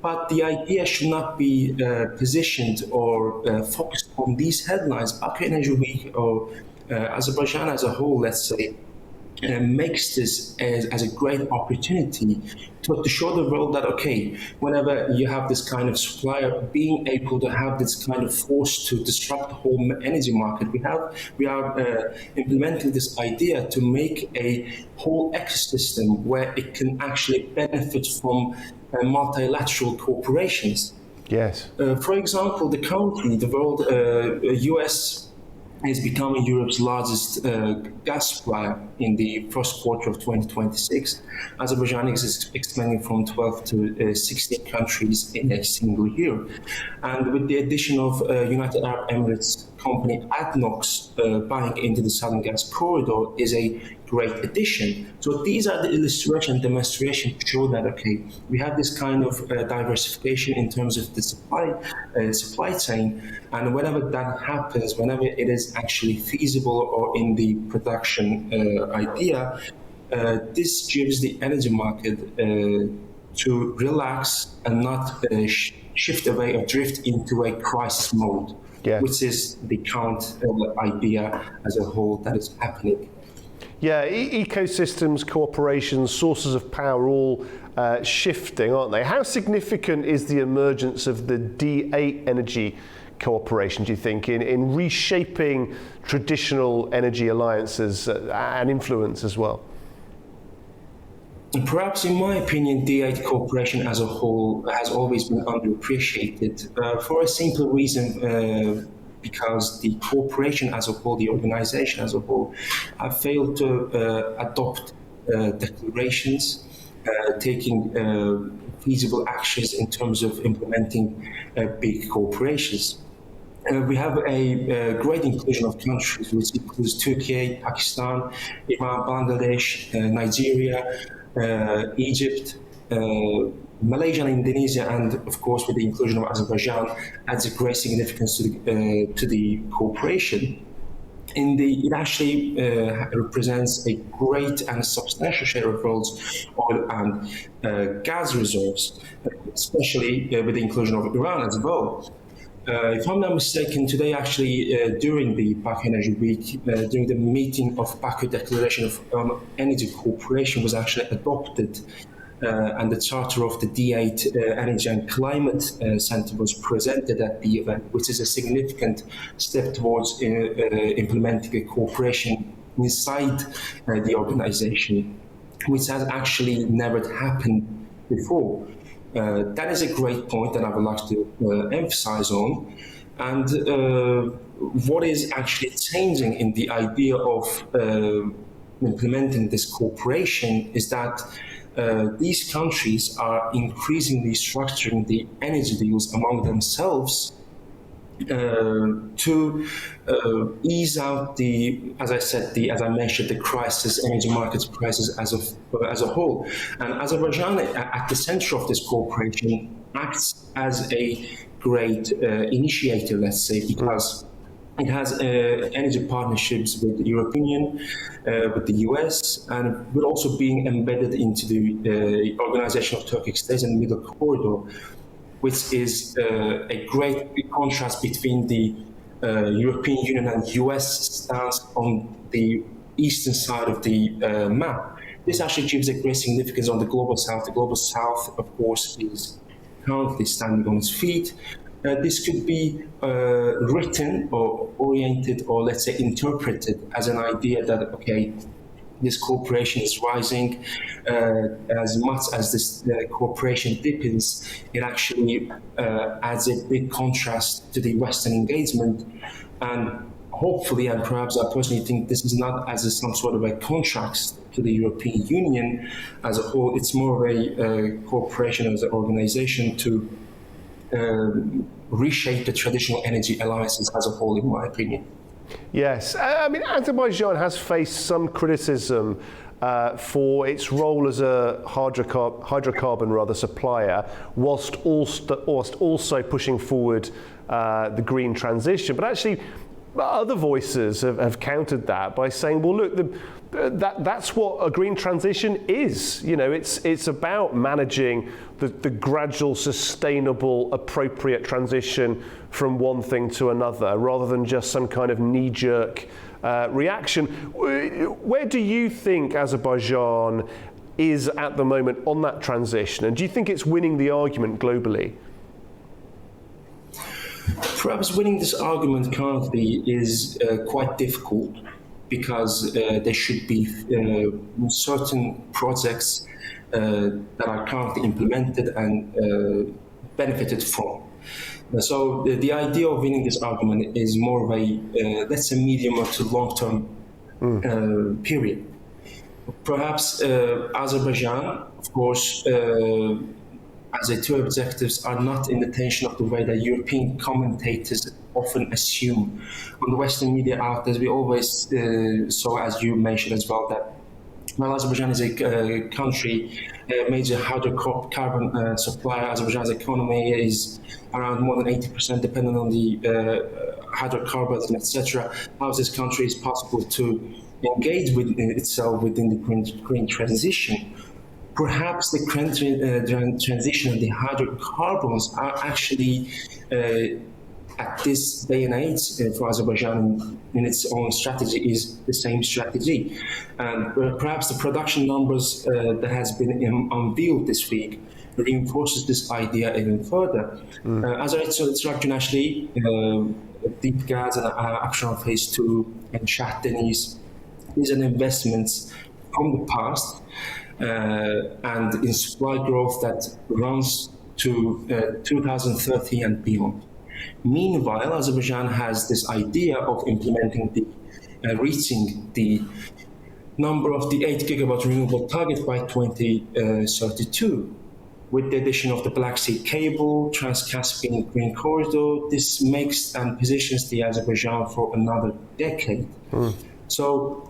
But the idea should not be positioned or focused on these headlines. Baku Energy Week, or Azerbaijan as a whole, let's say, makes this as a great opportunity to show the world that, okay, whenever you have this kind of supplier being able to have this kind of force to disrupt the whole energy market, we are implementing this idea to make a whole ecosystem where it can actually benefit from multilateral corporations. Yes. For example, the world, US is becoming Europe's largest gas supplier in the first quarter of 2026. Azerbaijan is expanding from 12 to 16 countries in a single year. And with the addition of United Arab Emirates company ADNOC buying into the Southern Gas Corridor is a great addition. So these are the illustration, demonstration to show that, okay, we have this kind of diversification in terms of the supply chain, and whenever that happens, whenever it is actually feasible or in the production idea, this gives the energy market to relax and not shift away or drift into a crisis mode, which is the current idea as a whole that is happening. Yeah, ecosystems, corporations, sources of power, all shifting, aren't they? How significant is the emergence of the D8 energy cooperation, do you think, in reshaping traditional energy alliances and influence as well? Perhaps, in my opinion, D8 cooperation as a whole has always been underappreciated for a simple reason. Because the corporation as a whole, the organization as a whole, have failed to adopt declarations, taking feasible actions in terms of implementing big corporations. We have a great inclusion of countries, which includes Turkey, Pakistan, Iran, Bangladesh, Nigeria, Egypt, Malaysia and Indonesia, and of course with the inclusion of Azerbaijan, adds a great significance to the cooperation. It actually represents a great and substantial share of the world's oil and gas reserves, especially with the inclusion of Iran as well. If I'm not mistaken, today actually during the Baku Energy Week, during the meeting of Baku Declaration of Energy Cooperation was actually adopted, and the charter of the D8 Energy and Climate Center was presented at the event, which is a significant step towards implementing a cooperation inside the organization, which has actually never happened before. That is a great point that I would like to emphasize on. And what is actually changing in the idea of implementing this cooperation is that these countries are increasingly structuring the energy deals among themselves to ease out as I mentioned, the crisis, energy markets crisis as a whole. And Azerbaijan, at the center of this cooperation, acts as a great initiator, let's say, because it has energy partnerships with the European Union, with the US, and we're also being embedded into the Organization of Turkic States and Middle Corridor, which is a great contrast between the European Union and US stance on the eastern side of the map. This actually gives a great significance on the Global South. The Global South, of course, is currently standing on its feet. This could be written or oriented or, let's say, interpreted as an idea that, okay, this cooperation is rising. As much as this cooperation deepens, it actually adds a big contrast to the Western engagement. And hopefully, and perhaps I personally think this is not as some sort of a contract to the European Union as a whole. It's more of a cooperation as an organization to reshape the traditional energy alliances as a whole, in my opinion. Yes, I mean, Azerbaijan has faced some criticism for its role as a hydrocarbon supplier, whilst also pushing forward the green transition. But actually, other voices have countered that by saying, well, look, that's what a green transition is. You know, it's about managing the gradual, sustainable, appropriate transition from one thing to another, rather than just some kind of knee-jerk reaction. Where do you think Azerbaijan is at the moment on that transition? And do you think it's winning the argument globally? Perhaps winning this argument currently is quite difficult, because there should be certain projects that are currently implemented and benefited from. So the idea of winning this argument is more of a, let's say, medium or to long-term period. Perhaps Azerbaijan, of course, as the two objectives are not in the tension of the way that European commentators often assume. On the Western media outlets, we always saw, as you mentioned as well, that while Azerbaijan is a country, a major hydrocarbon supplier, Azerbaijan's economy is around more than 80% dependent on the hydrocarbons, etc. How this country is possible to engage with itself within the green transition? Perhaps the green transition and the hydrocarbons are actually at this day and age for Azerbaijan in its own strategy is the same strategy. And perhaps the production numbers that has been unveiled this week reinforces this idea even further. As I said, it's actually deep gas and Akşener Phase 2 and Shah Deniz. These are investments from the past and in supply growth that runs to 2030 and beyond. Meanwhile, Azerbaijan has this idea of implementing reaching the number of the 8 gigawatt renewable target by 2032. With the addition of the Black Sea cable, Trans-Caspian Green Corridor, this makes and positions the Azerbaijan for another decade. So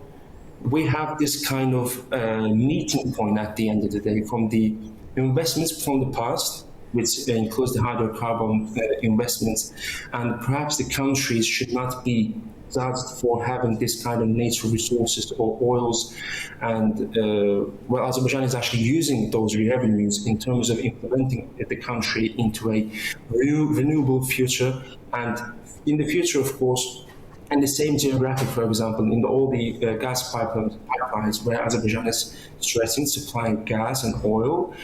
we have this kind of meeting point at the end of the day from the investments from the past, which includes the hydrocarbon investments, and perhaps the countries should not be judged for having this kind of natural resources or oils. And well, Azerbaijan is actually using those revenues in terms of implementing the country into a renewable future. And in the future, of course, and the same geographic, for example, in all the gas pipelines where Azerbaijan is stressing supplying gas and oil,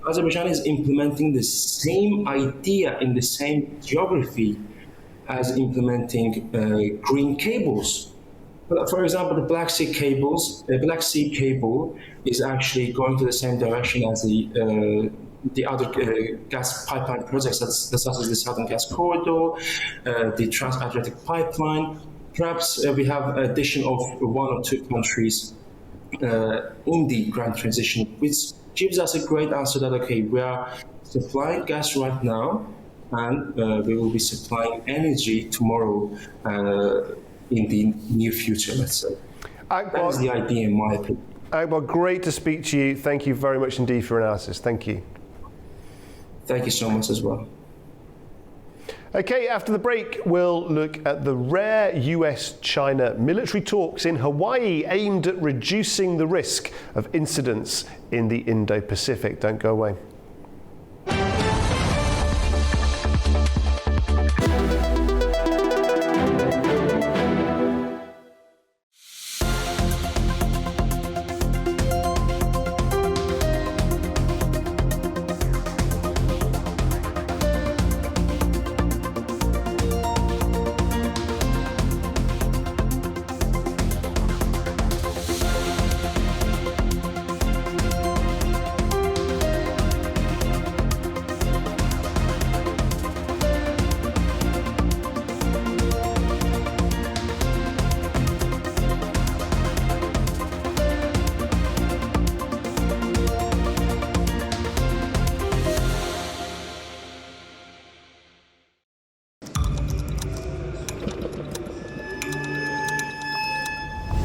Azerbaijan is implementing the same idea in the same geography as implementing green cables. For example, the Black Sea cable is actually going to the same direction as the other gas pipeline projects, such as the Southern Gas Corridor, the Trans-Adriatic Pipeline. Perhaps we have addition of 1 or 2 countries in the grand transition, which gives us a great answer that, okay, we are supplying gas right now, and we will be supplying energy tomorrow in the near future, let's say. That is the idea in my opinion. Akbar, great to speak to you. Thank you very much indeed for your analysis. Thank you. Thank you so much as well. Okay, after the break, we'll look at the rare US-China military talks in Hawaii aimed at reducing the risk of incidents in the Indo-Pacific. Don't go away.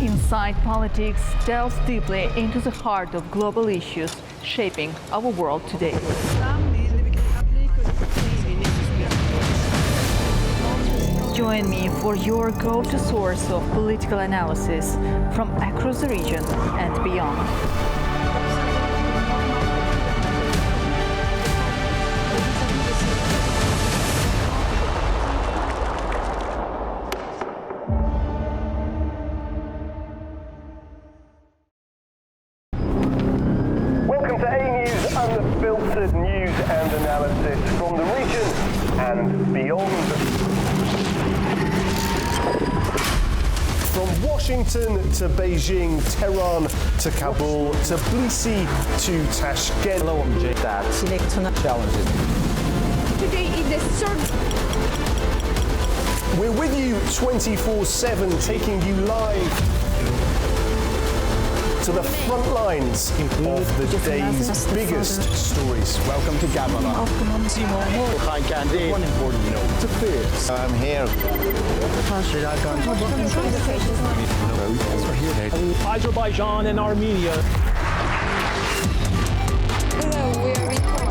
Inside Politics delves deeply into the heart of global issues shaping our world today. Join me for your go-to source of political analysis from across the region and beyond. Welcome to A News, unfiltered news and analysis from the region and beyond. From Washington to Beijing, Tehran to Kabul, to Tbilisi to Tashkent. Hello, I'm Jay. Challenges. Today is the third. We're with you 24/7, taking you live to the front lines of the day's biggest stories. Welcome to Gabala. Hi, Gandhi. One important note to fears. I'm here. Azerbaijan and Armenia. Hello, we are recording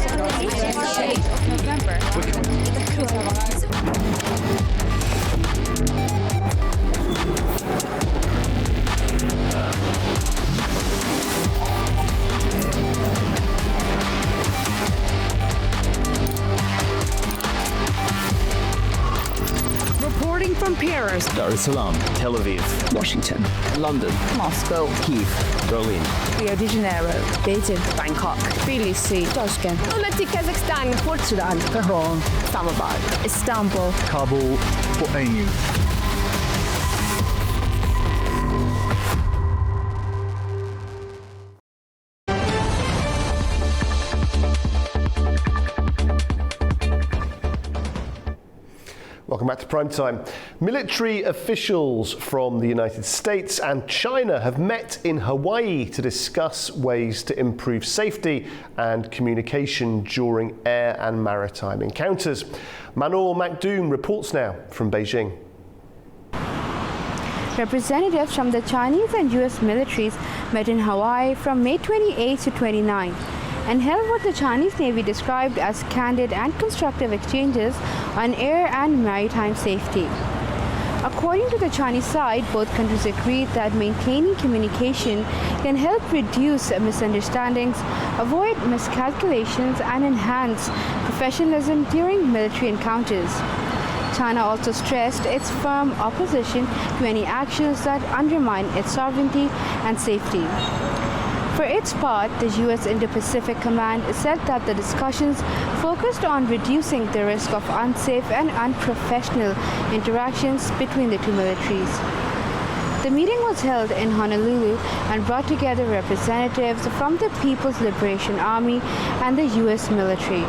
Reporting from Paris, Dar es Salaam, Tel Aviv, Washington, London, Moscow, Kyiv, Berlin, Rio de Janeiro, Beijing, Bangkok, Tbilisi, Tashkent, Almaty, Kazakhstan, Port Sudan, Tehran, Islamabad, Istanbul, Kabul, for A News. Welcome back to Primetime. Military officials from the United States and China have met in Hawaii to discuss ways to improve safety and communication during air and maritime encounters. Manor Makdoum reports now from Beijing. Representatives from the Chinese and US militaries met in Hawaii from May 28 to 29 and held what the Chinese Navy described as candid and constructive exchanges on air and maritime safety. According to the Chinese side, both countries agreed that maintaining communication can help reduce misunderstandings, avoid miscalculations, and enhance professionalism during military encounters. China also stressed its firm opposition to any actions that undermine its sovereignty and safety. For its part, the U.S. Indo-Pacific Command said that the discussions focused on reducing the risk of unsafe and unprofessional interactions between the two militaries. The meeting was held in Honolulu and brought together representatives from the People's Liberation Army and the U.S. military.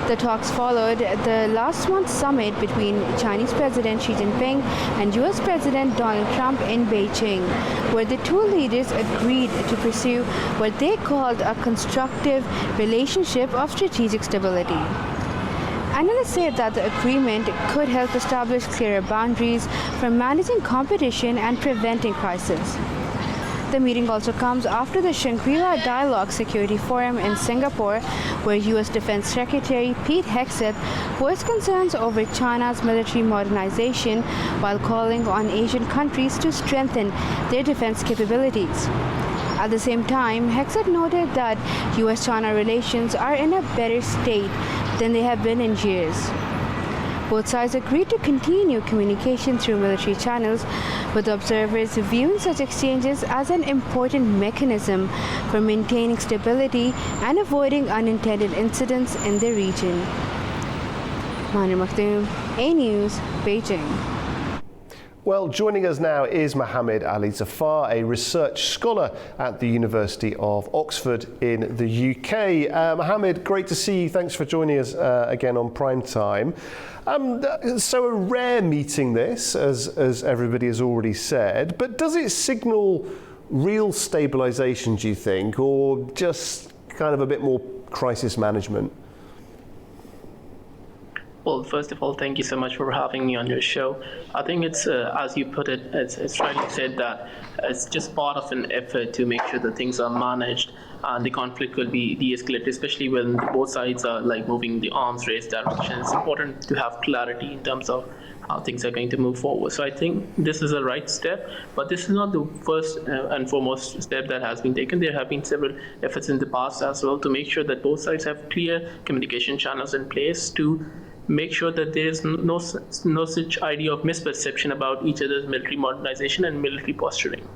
The talks followed the last month's summit between Chinese President Xi Jinping and US President Donald Trump in Beijing, where the two leaders agreed to pursue what they called a constructive relationship of strategic stability. Analysts say that the agreement could help establish clearer boundaries for managing competition and preventing crisis. The meeting also comes after the Shangri-La Dialogue Security Forum in Singapore, where U.S. Defense Secretary Pete Hegseth voiced concerns over China's military modernization while calling on Asian countries to strengthen their defense capabilities. At the same time, Hegseth noted that U.S.-China relations are in a better state than they have been in years. Both sides agreed to continue communication through military channels, with observers viewing such exchanges as an important mechanism for maintaining stability and avoiding unintended incidents in the region. Manor Makdoum, A News, Beijing. Well, joining us now is Mohammed Ali Zafar, a research scholar at the University of Oxford in the UK. Mohammed, great to see you. Thanks for joining us again on Primetime. So a rare meeting this, as everybody has already said, but does it signal real stabilisation, do you think, or just kind of a bit more crisis management? Well, first of all, thank you so much for having me on your show. I think it's, as you put it, it's rightly said that it's just part of an effort to make sure that things are managed and the conflict will be de-escalated, especially when both sides are like moving in the arms race direction. It's important to have clarity in terms of how things are going to move forward. So I think this is a right step, but this is not the first and foremost step that has been taken. There have been several efforts in the past as well to make sure that both sides have clear communication channels in place to make sure that there is no such idea of misperception about each other's military modernization and military posturing.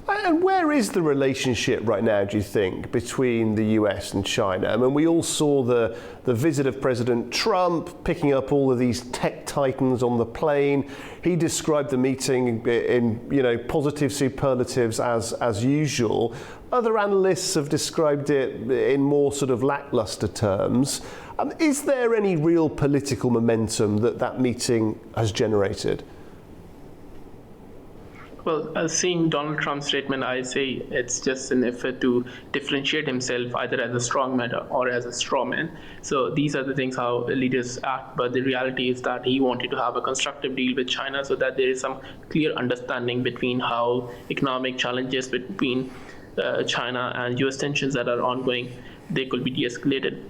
And where is the relationship right now, do you think, between the US and China? I mean, we all saw the visit of President Trump picking up all of these tech titans on the plane. He described the meeting in positive superlatives as usual. Other analysts have described it in more sort of lackluster terms. Is there any real political momentum that meeting has generated? Well, seeing Donald Trump's statement, I say it's just an effort to differentiate himself either as a strongman or as a strawman. So these are the things how leaders act, but the reality is that he wanted to have a constructive deal with China so that there is some clear understanding between how economic challenges between China and US tensions that are ongoing, they could be de-escalated.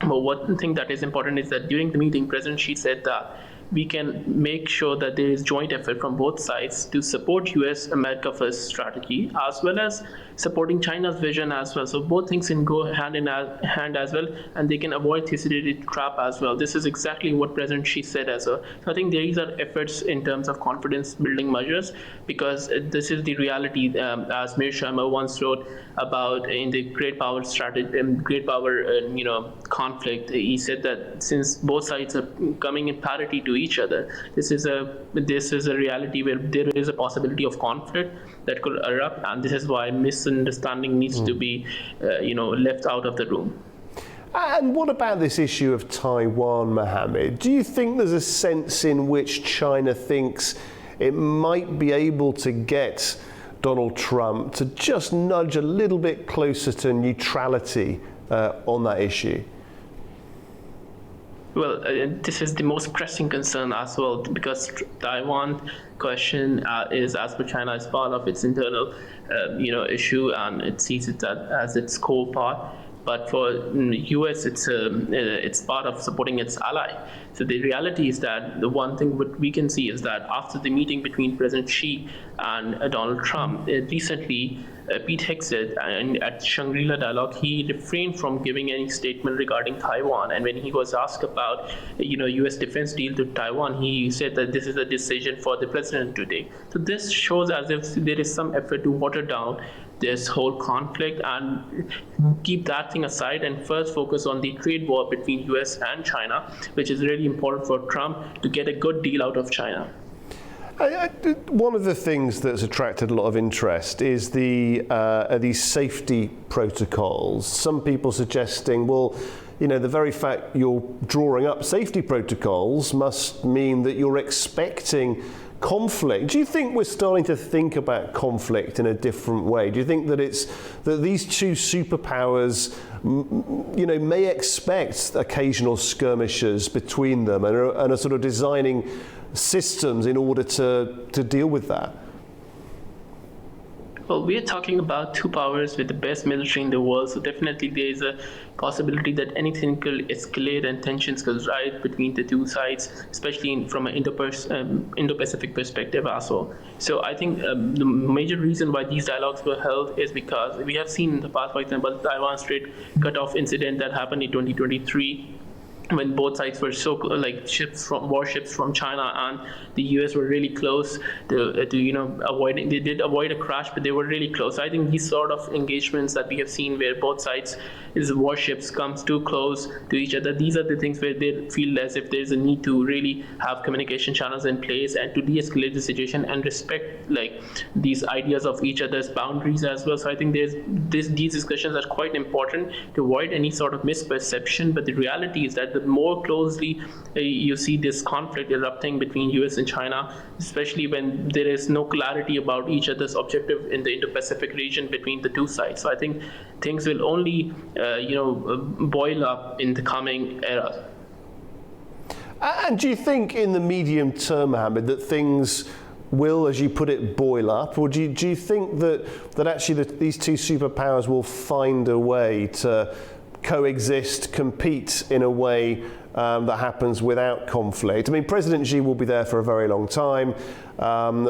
But one thing that is important is that during the meeting, President Xi said that we can make sure that there is joint effort from both sides to support US America First strategy as well as supporting China's vision as well. So both things can go hand in hand as well, and they can avoid Thucydides trap as well. This is exactly what President Xi said as well. So I think these are efforts in terms of confidence building measures, because this is the reality, as Mir Sharma once wrote about in the great power strategy, great power conflict. He said that since both sides are coming in parity to each other, this is a reality where there is a possibility of conflict that could erupt, and this is why misunderstanding needs to be left out of the room. And what about this issue of Taiwan, Mohammed? Do you think there's a sense in which China thinks it might be able to get Donald Trump to just nudge a little bit closer to neutrality on that issue? Well, this is the most pressing concern as well, because Taiwan question is, as per China, is part of its internal, issue, and it sees it as its core part. But for the US, it's part of supporting its ally. So the reality is that the one thing what we can see is that after the meeting between President Xi and Donald Trump, recently Pete Hegseth at Shangri-La Dialogue, he refrained from giving any statement regarding Taiwan. And when he was asked about US defense deal to Taiwan, he said that this is a decision for the president to take. So this shows as if there is some effort to water down this whole conflict and keep that thing aside and first focus on the trade war between US and China, which is really important for Trump to get a good deal out of China. One of the things that's attracted a lot of interest is these safety protocols. Some people suggesting, well, the very fact you're drawing up safety protocols must mean that you're expecting conflict. Do you think we're starting to think about conflict in a different way? Do you think that these two superpowers, may expect occasional skirmishes between them and are sort of designing systems in order to deal with that? Well, we are talking about two powers with the best military in the world, so definitely there is a possibility that anything could escalate and tensions could rise between the two sides, especially from an Indo-Pacific perspective as well. So I think the major reason why these dialogues were held is because we have seen in the past, for example, the Taiwan Strait cutoff incident that happened in 2023, when both sides were so warships from China and the US were really close to avoiding. They did avoid a crash, but they were really close. So I think these sort of engagements that we have seen where both sides warships comes too close to each other, these are the things where they feel as if there's a need to really have communication channels in place and to de-escalate the situation and respect these ideas of each other's boundaries as well. So I think these discussions are quite important to avoid any sort of misperception. But the reality is that the more closely you see this conflict erupting between US and China, especially when there is no clarity about each other's objective in the Indo-Pacific region between the two sides. So I think things will only boil up in the coming era. And do you think in the medium term, Mohammed, that things will, as you put it, boil up? Or do you think that actually these two superpowers will find a way to coexist, compete in a way that happens without conflict? I mean, President Xi will be there for a very long time.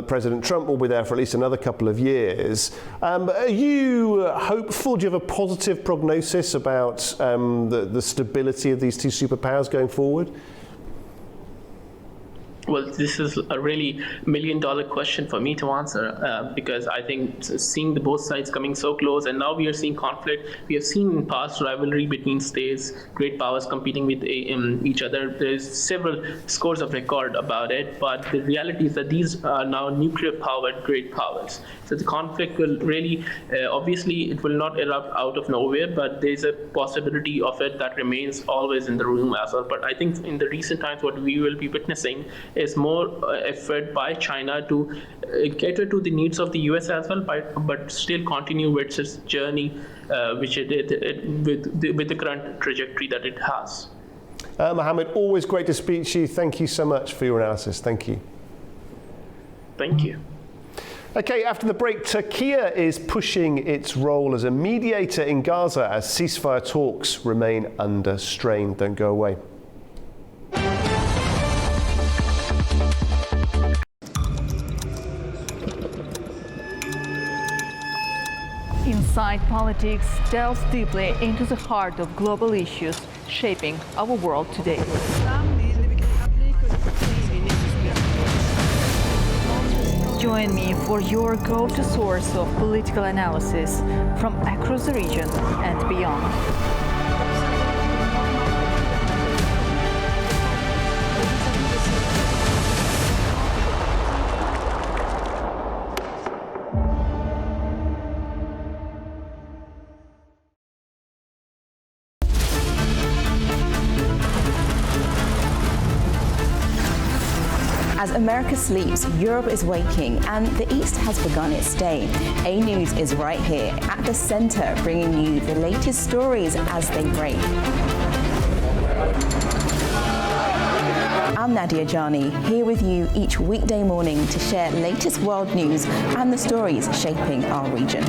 President Trump will be there for at least another couple of years. Are you hopeful? Do you have a positive prognosis about the stability of these two superpowers going forward? Well, this is a really million-dollar question for me to answer because I think seeing both sides coming so close, and now we are seeing conflict. We have seen in past rivalry between states, great powers competing with each other. There's several scores of record about it, but the reality is that these are now nuclear-powered great powers. So the conflict will really, obviously, it will not erupt out of nowhere, but there's a possibility of it that remains always in the room as well. But I think in the recent times, what we will be witnessing is more effort by China to cater to the needs of the US as well, but still continue with its journey, which it did with the current trajectory that it has. Mohammed, always great to speak to you. Thank you so much for your analysis. Thank you. Thank you. Okay, after the break, Turkey is pushing its role as a mediator in Gaza as ceasefire talks remain under strain. Don't go away. Inside Politics delves deeply into the heart of global issues shaping our world today. Join me for your go-to source of political analysis from across the region and beyond. As America sleeps, Europe is waking, and the East has begun its day. A News is right here at the center, bringing you the latest stories as they break. I'm Nadia Jani, here with you each weekday morning to share latest world news and the stories shaping our region.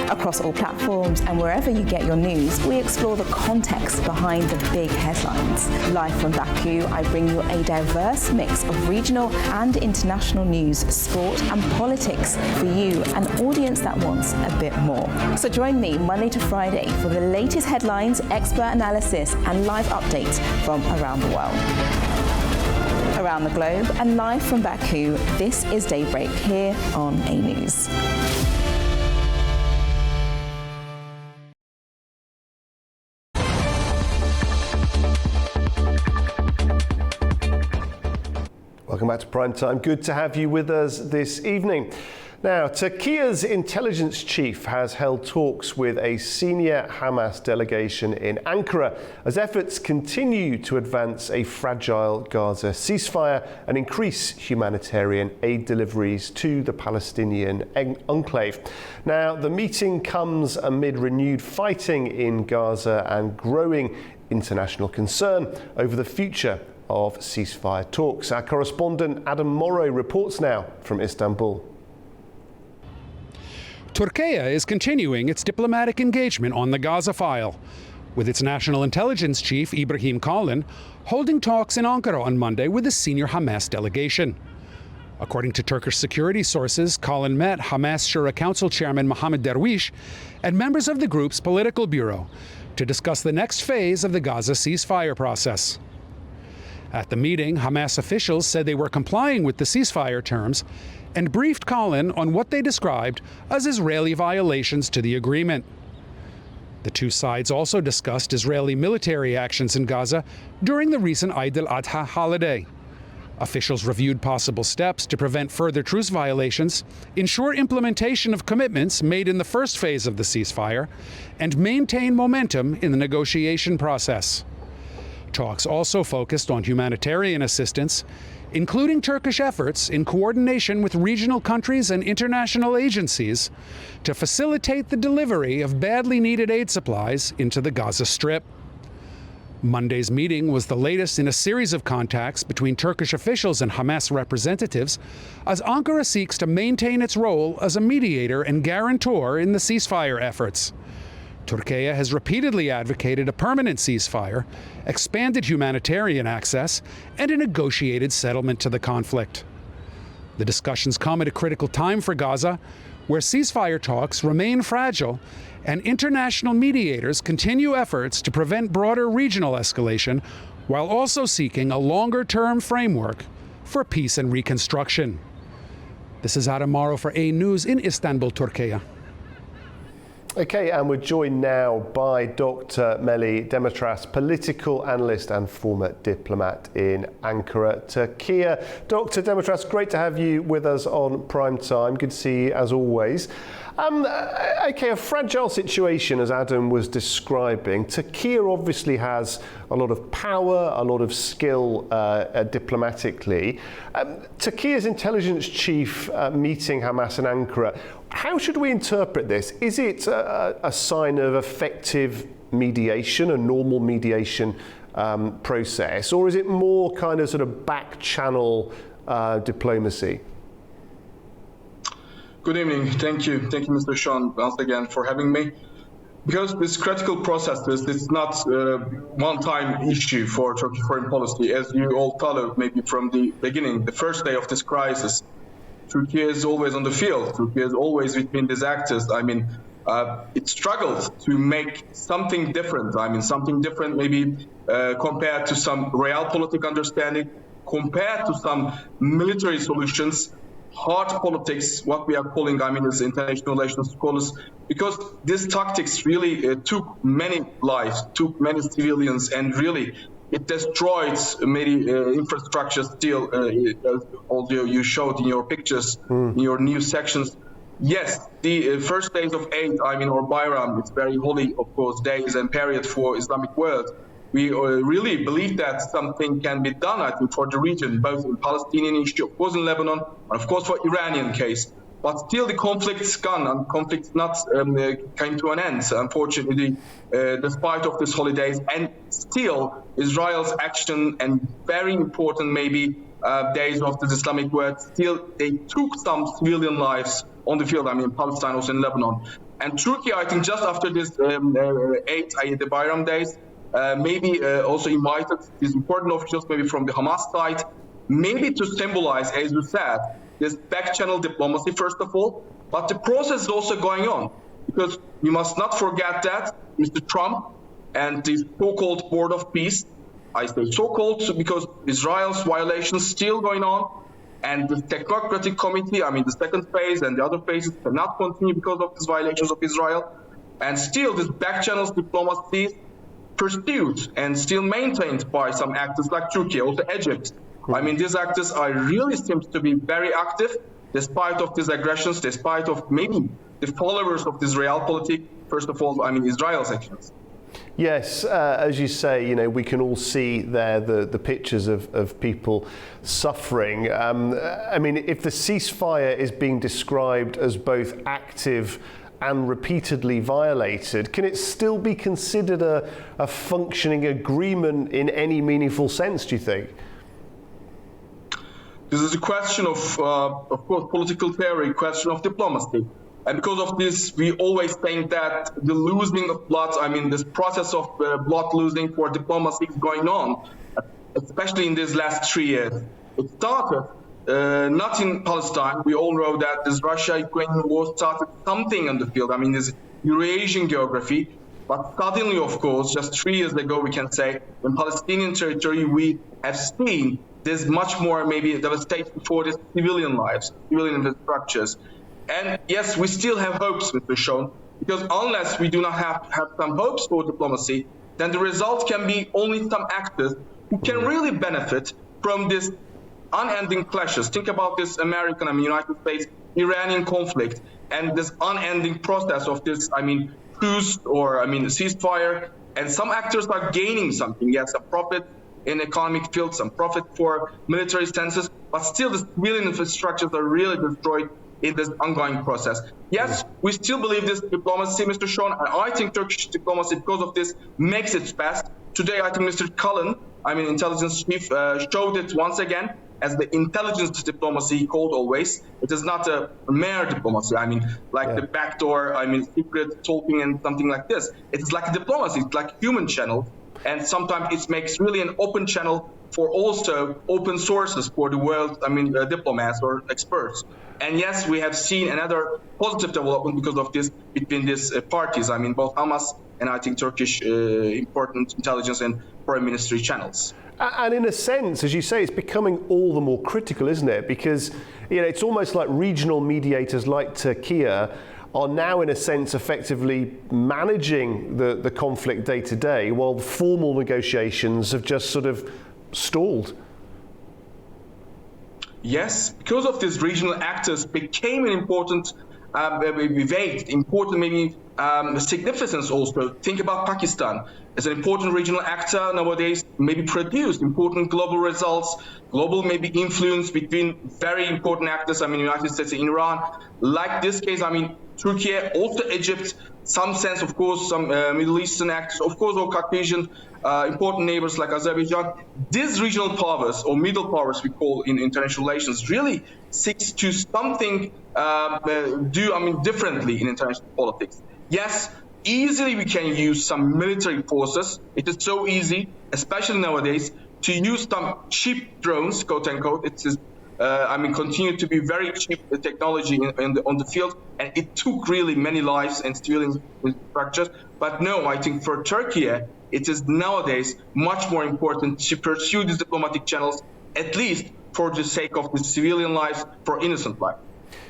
Across all platforms and wherever you get your news, we explore the context behind the big headlines. Live from Baku, I bring you a diverse mix of regional and international news, sport and politics for you, an audience that wants a bit more. So join me Monday to Friday for the latest headlines, expert analysis and live updates from around the world. Around the globe and live from Baku, this is Daybreak here on A News. Welcome back to Primetime. Good to have you with us this evening. Now, Turkey's intelligence chief has held talks with a senior Hamas delegation in Ankara as efforts continue to advance a fragile Gaza ceasefire and increase humanitarian aid deliveries to the Palestinian enclave. Now, the meeting comes amid renewed fighting in Gaza and growing international concern over the future of ceasefire talks. Our correspondent Adam Morrow reports now from Istanbul. Turkey is continuing its diplomatic engagement on the Gaza file, with its national intelligence chief Ibrahim Kalin holding talks in Ankara on Monday with a senior Hamas delegation. According to Turkish security sources, Kalin met Hamas Shura Council Chairman Mohammed Derwish and members of the group's political bureau to discuss the next phase of the Gaza ceasefire process. At the meeting, Hamas officials said they were complying with the ceasefire terms and briefed Kalin on what they described as Israeli violations to the agreement. The two sides also discussed Israeli military actions in Gaza during the recent Eid al-Adha holiday. Officials reviewed possible steps to prevent further truce violations, ensure implementation of commitments made in the first phase of the ceasefire, and maintain momentum in the negotiation process. Talks also focused on humanitarian assistance, including Turkish efforts in coordination with regional countries and international agencies to facilitate the delivery of badly needed aid supplies into the Gaza Strip. Monday's meeting was the latest in a series of contacts between Turkish officials and Hamas representatives as Ankara seeks to maintain its role as a mediator and guarantor in the ceasefire efforts. Turkey has repeatedly advocated a permanent ceasefire, expanded humanitarian access, and a negotiated settlement to the conflict. The discussions come at a critical time for Gaza, where ceasefire talks remain fragile and international mediators continue efforts to prevent broader regional escalation while also seeking a longer-term framework for peace and reconstruction. This is Adam Morrow for A News in Istanbul, Turkey. Okay, and we're joined now by Dr. Melih Demirtaş, political analyst and former diplomat in Ankara, Turkey. Dr. Demirtaş, great to have you with us on Primetime. Good to see you as always. Okay, a fragile situation, as Adam was describing. Turkey obviously has a lot of power, a lot of skill diplomatically. Turkey's intelligence chief meeting Hamas in Ankara. How should we interpret this? Is it a sign of effective mediation, a normal mediation process, or is it more kind of sort of back channel diplomacy? Good evening. Thank you, Mr. Shone, once again for having me. Because this critical process, this is not a one-time issue for Turkish foreign policy, as you all followed maybe from the beginning, the first day of this crisis. Turkey is always on the field. Turkey is always between these actors. I mean, it struggled to make something different. I mean, something different maybe compared to some realpolitik understanding, compared to some military solutions, hard politics, what we are calling, I mean, as international relations scholars, because these tactics really took many lives, took many civilians, and really it destroyed many infrastructures still, although you showed in your pictures, in your news sections. Yes, the first days of Eid, I mean, or Bayram, it's very holy, of course, days and period for Islamic world. We really believe that something can be done, I think, for the region, both in Palestinian issue, of course, in Lebanon, and of course, for Iranian case. But still, the conflict's gone, and conflict not came to an end, unfortunately, despite of these holidays. And still, Israel's action and very important, maybe, days of the Islamic world, still, they took some civilian lives on the field, I mean, Palestine, also in Lebanon. And Turkey, I think, just after this the Bayram days, maybe also invited these important officials, maybe from the Hamas side, maybe to symbolize, as you said, this back-channel diplomacy, first of all. But the process is also going on, because we must not forget that Mr. Trump and the so-called Board of Peace, I say so-called because Israel's violations still going on, and the technocratic committee, I mean, the second phase and the other phases cannot continue because of these violations of Israel. And still, this back-channel diplomacy pursued and still maintained by some actors like Turkey, also Egypt. I mean, these actors are really seems to be very active, despite of these aggressions, despite of maybe the followers of this realpolitik, first of all, I mean, Israel's actions. Yes, as you say, you know, we can all see there the pictures of people suffering. I mean, if the ceasefire is being described as both active and repeatedly violated, can it still be considered a functioning agreement in any meaningful sense, do you think? This is a question of course, political theory, question of diplomacy. And because of this, we always think that the losing of blood, I mean, this process of blood losing for diplomacy is going on, especially in these last 3 years. It started not in Palestine. We all know that this Russia-Ukraine war started something on the field. I mean, this Eurasian geography. But suddenly, of course, just 3 years ago, we can say, in Palestinian territory, we have seen there's much more maybe devastation for the civilian lives, civilian infrastructures. And yes, we still have hopes, Mr. Shone, because unless we do not have some hopes for diplomacy, then the result can be only some actors who can really benefit from this unending clashes. Think about this American, I mean, United States, Iranian conflict, and this unending process of this, I mean, truce or, I mean, ceasefire. And some actors are gaining something, yes, a profit in economic field, some profit for military senses, but still the civilian infrastructures are really destroyed in this ongoing process. Yes, we still believe this diplomacy, Mr. Shone, and I think Turkish diplomacy, because of this, makes its best. Today, I think Mr. Cullen, intelligence chief, showed it once again as the intelligence diplomacy he called always. It is not a mere diplomacy. The backdoor, secret talking and something like this. It's like a diplomacy. It's like human channel. And sometimes it makes really an open channel for also open sources for the world, diplomats or experts. And yes, we have seen another positive development because of this between these parties. Both Hamas and I think Turkish important intelligence and foreign ministry channels. And in a sense, as you say, it's becoming all the more critical, isn't it? Because it's almost like regional mediators like Turkey are now, in a sense, effectively managing the conflict day to day, while the formal negotiations have just sort of stalled. Yes, because of this, regional actors became an important significance also. Think about Pakistan as an important regional actor nowadays, maybe produced important global results, global maybe influence between very important actors, United States and Iran. Like this case, Turkey, also Egypt, some sense, of course, some Middle Eastern actors, of course, all Caucasian, important neighbors like Azerbaijan. These regional powers, or middle powers we call in international relations, really seeks to something differently in international politics. Yes, easily we can use some military forces. It is so easy, especially nowadays, to use some cheap drones, quote unquote. It is, continue to be very cheap technology on the field, and it took really many lives and civilian structures. But no, I think for Turkey, it is nowadays much more important to pursue these diplomatic channels, at least for the sake of the civilian lives, for innocent life.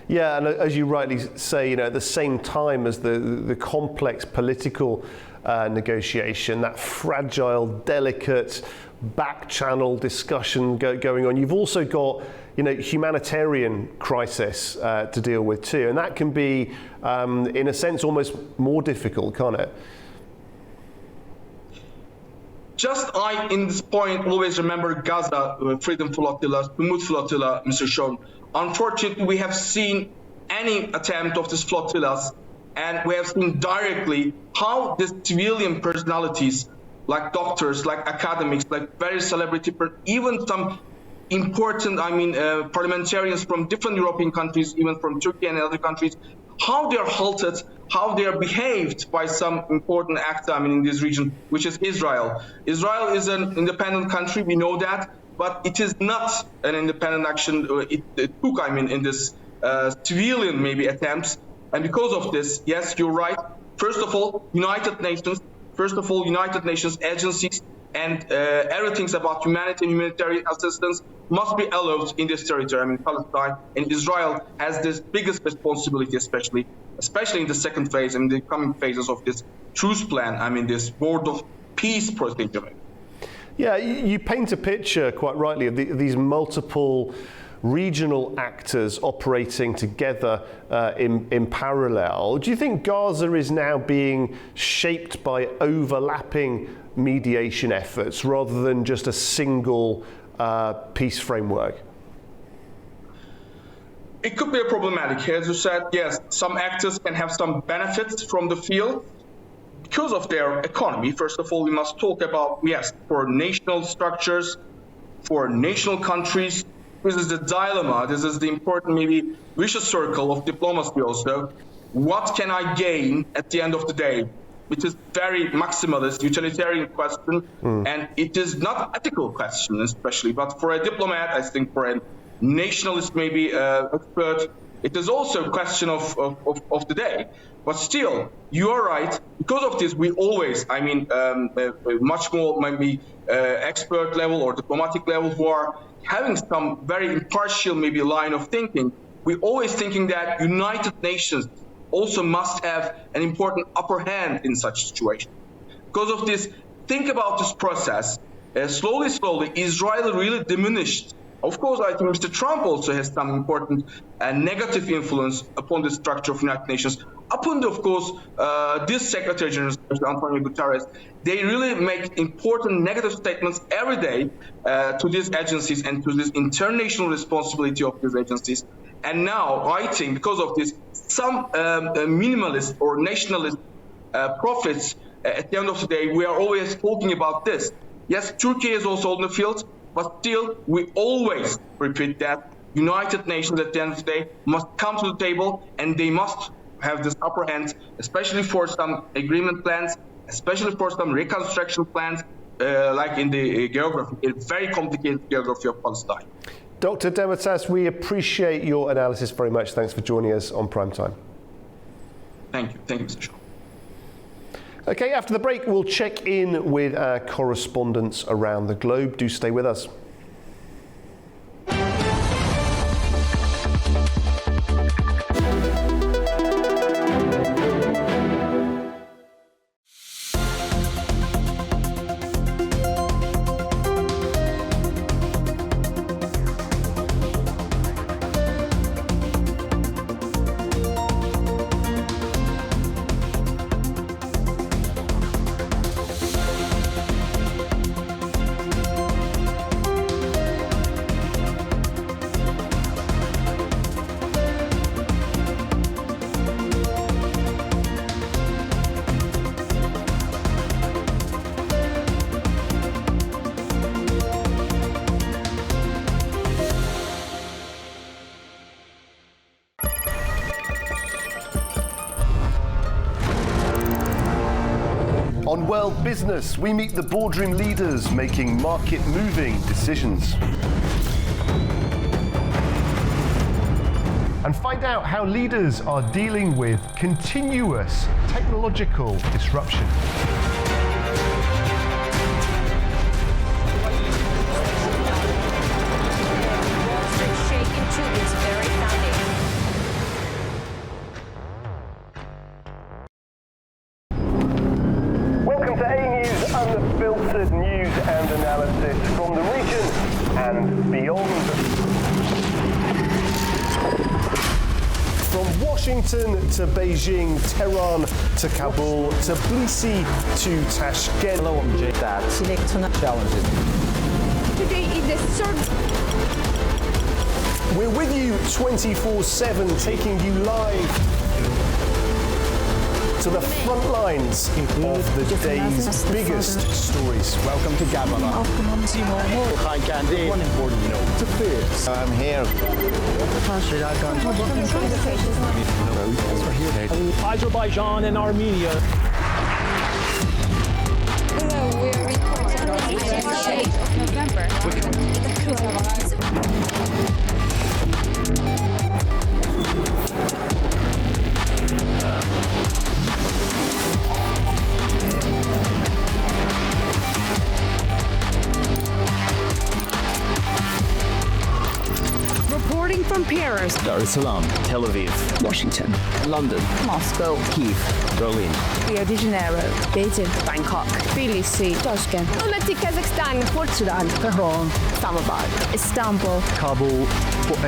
Yeah, and as you rightly say, at the same time as the complex political negotiation, that fragile, delicate back-channel discussion going on, you've also got humanitarian crisis to deal with too, and that can be, in a sense, almost more difficult, can't it? In this point, always remember Gaza, Freedom Flotilla, Humud Flotilla, Mr. Shone. Unfortunately, we have seen any attempt of these flotillas, and we have seen directly how the civilian personalities, like doctors, like academics, like very celebrity, even some important, parliamentarians from different European countries, even from Turkey and other countries, how they are halted, how they are behaved by some important actor, in this region, which is Israel. Israel is an independent country, we know that, but it is not an independent action. It took, in this civilian maybe attempts, and because of this, yes, you're right. First of all, United Nations agencies and everything about humanitarian assistance must be allowed in this territory. Palestine and Israel has this biggest responsibility, especially in the second phase and the coming phases of this truce plan. This board of peace procedure. Yeah, you paint a picture quite rightly of these multiple regional actors operating together in parallel. Do you think Gaza is now being shaped by overlapping mediation efforts rather than just a single peace framework? It could be problematic. As you said, yes, some actors can have some benefits from the field because of their economy. First of all, we must talk about, yes, for national structures, for national countries, this is the dilemma, this is the important maybe vicious circle of diplomacy also. What can I gain at the end of the day? It is very maximalist, utilitarian question, and it is not ethical question especially, but for a diplomat, I think for a nationalist maybe expert, it is also a question of the day. But still, you are right. Because of this, we always, much more maybe expert level or diplomatic level who are having some very impartial maybe line of thinking. We're always thinking that United Nations also must have an important upper hand in such situation. Because of this, think about this process. Slowly, Israel really diminished. Of course, I think Mr. Trump also has some important negative influence upon the structure of United Nations. upon, of course, this Secretary General, Antonio Guterres, they really make important negative statements every day to these agencies and to this international responsibility of these agencies. And now, I think, because of this, some minimalist or nationalist prophets, at the end of the day, we are always talking about this. Yes, Turkey is also on the field, but still, we always repeat that United Nations, at the end of the day, must come to the table, and they must have this upper hand, especially for some agreement plans, especially for some reconstruction plans, like in the geography, a very complicated geography of Palestine. Dr. Demirtas, we appreciate your analysis very much. Thanks for joining us on Primetime. Thank you. Thank you, Mr. Shaw. Okay, after the break, we'll check in with our correspondents around the globe. Do stay with us. On World Business, we meet the boardroom leaders making market-moving decisions. And find out how leaders are dealing with continuous technological disruption. Unfiltered news and analysis from the region and beyond. From Washington to Beijing, Tehran to Kabul, to Tbilisi to Tashkent. Hello, I'm Jay. Challenges. Today is the third. We're with you 24/7, taking you live to the front lines of the day's biggest stories. Welcome to Gabon. Hi, Candy. One important note to Fierce. I'm here. Azerbaijan and Armenia. Hello, we are reporting on the 8th of November. Reporting from Paris, Dar es Salaam, Tel Aviv, Washington, London, Moscow, Kyiv, Berlin, Rio de Janeiro, Beijing, Bangkok, Tbilisi, Tashkent, Almaty, Kazakhstan, Port Sudan, Tehran, Islamabad, Istanbul, Kabul, Port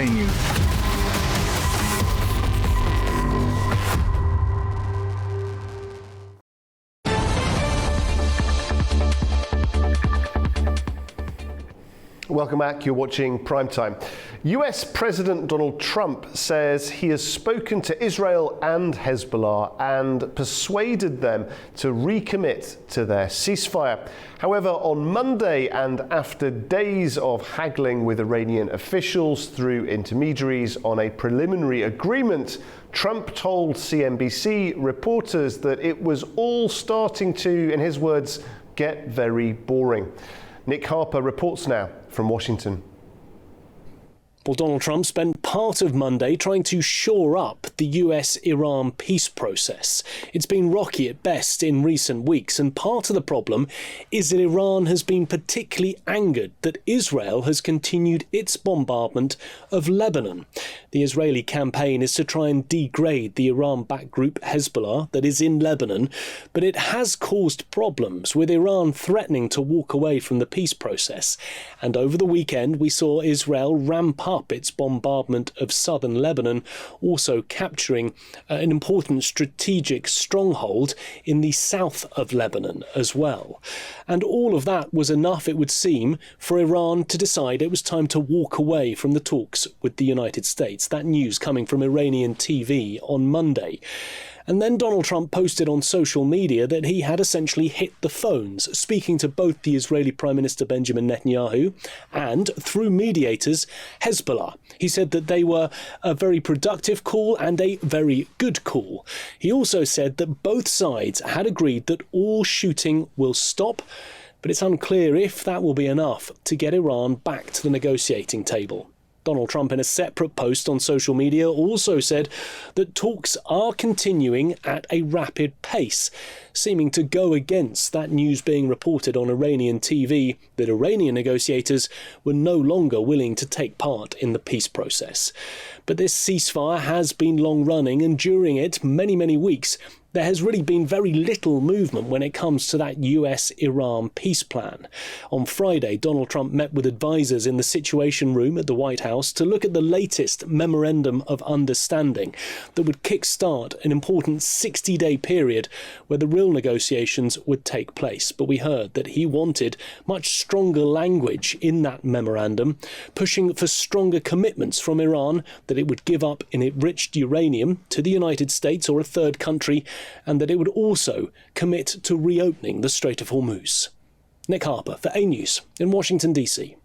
Welcome back. You're watching Primetime. US President Donald Trump says he has spoken to Israel and Hezbollah and persuaded them to recommit to their ceasefire. However, on Monday, and after days of haggling with Iranian officials through intermediaries on a preliminary agreement, Trump told CNBC reporters that it was all starting to, in his words, get very boring. Nick Harper reports now from Washington. Well, Donald Trump spent part of Monday trying to shore up the US-Iran peace process. It's been rocky at best in recent weeks, and part of the problem is that Iran has been particularly angered that Israel has continued its bombardment of Lebanon. The Israeli campaign is to try and degrade the Iran-backed group Hezbollah that is in Lebanon, but it has caused problems, with Iran threatening to walk away from the peace process. And over the weekend, we saw Israel ramp up up its bombardment of southern Lebanon, also capturing an important strategic stronghold in the south of Lebanon as well. And all of that was enough, it would seem, for Iran to decide it was time to walk away from the talks with the United States. That news coming from Iranian TV on Monday. And then Donald Trump posted on social media that he had essentially hit the phones, speaking to both the Israeli Prime Minister Benjamin Netanyahu and, through mediators, Hezbollah. He said that they were a very productive call and a very good call. He also said that both sides had agreed that all shooting will stop, but it's unclear if that will be enough to get Iran back to the negotiating table. Donald Trump, in a separate post on social media, also said that talks are continuing at a rapid pace, seeming to go against that news being reported on Iranian TV that Iranian negotiators were no longer willing to take part in the peace process. But this ceasefire has been long running, and during it, many weeks, there has really been very little movement when it comes to that US-Iran peace plan. On Friday, Donald Trump met with advisors in the Situation Room at the White House to look at the latest memorandum of understanding that would kickstart an important 60-day period where the real negotiations would take place. But we heard that he wanted much stronger language in that memorandum, pushing for stronger commitments from Iran that it would give up enriched uranium to the United States or a third country, and that it would also commit to reopening the Strait of Hormuz. Nick Harper for A News in Washington, D.C.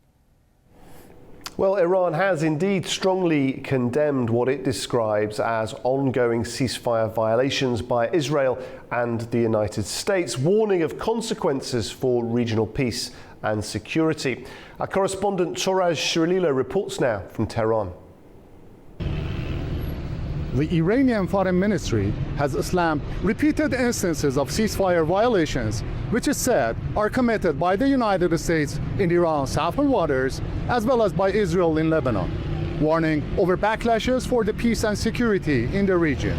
Well, Iran has indeed strongly condemned what it describes as ongoing ceasefire violations by Israel and the United States, warning of consequences for regional peace and security. Our correspondent Toraj Shirililo reports now from Tehran. The Iranian Foreign Ministry has slammed repeated instances of ceasefire violations, which is said are committed by the United States in Iran's southern waters, as well as by Israel in Lebanon, warning over backlashes for the peace and security in the region.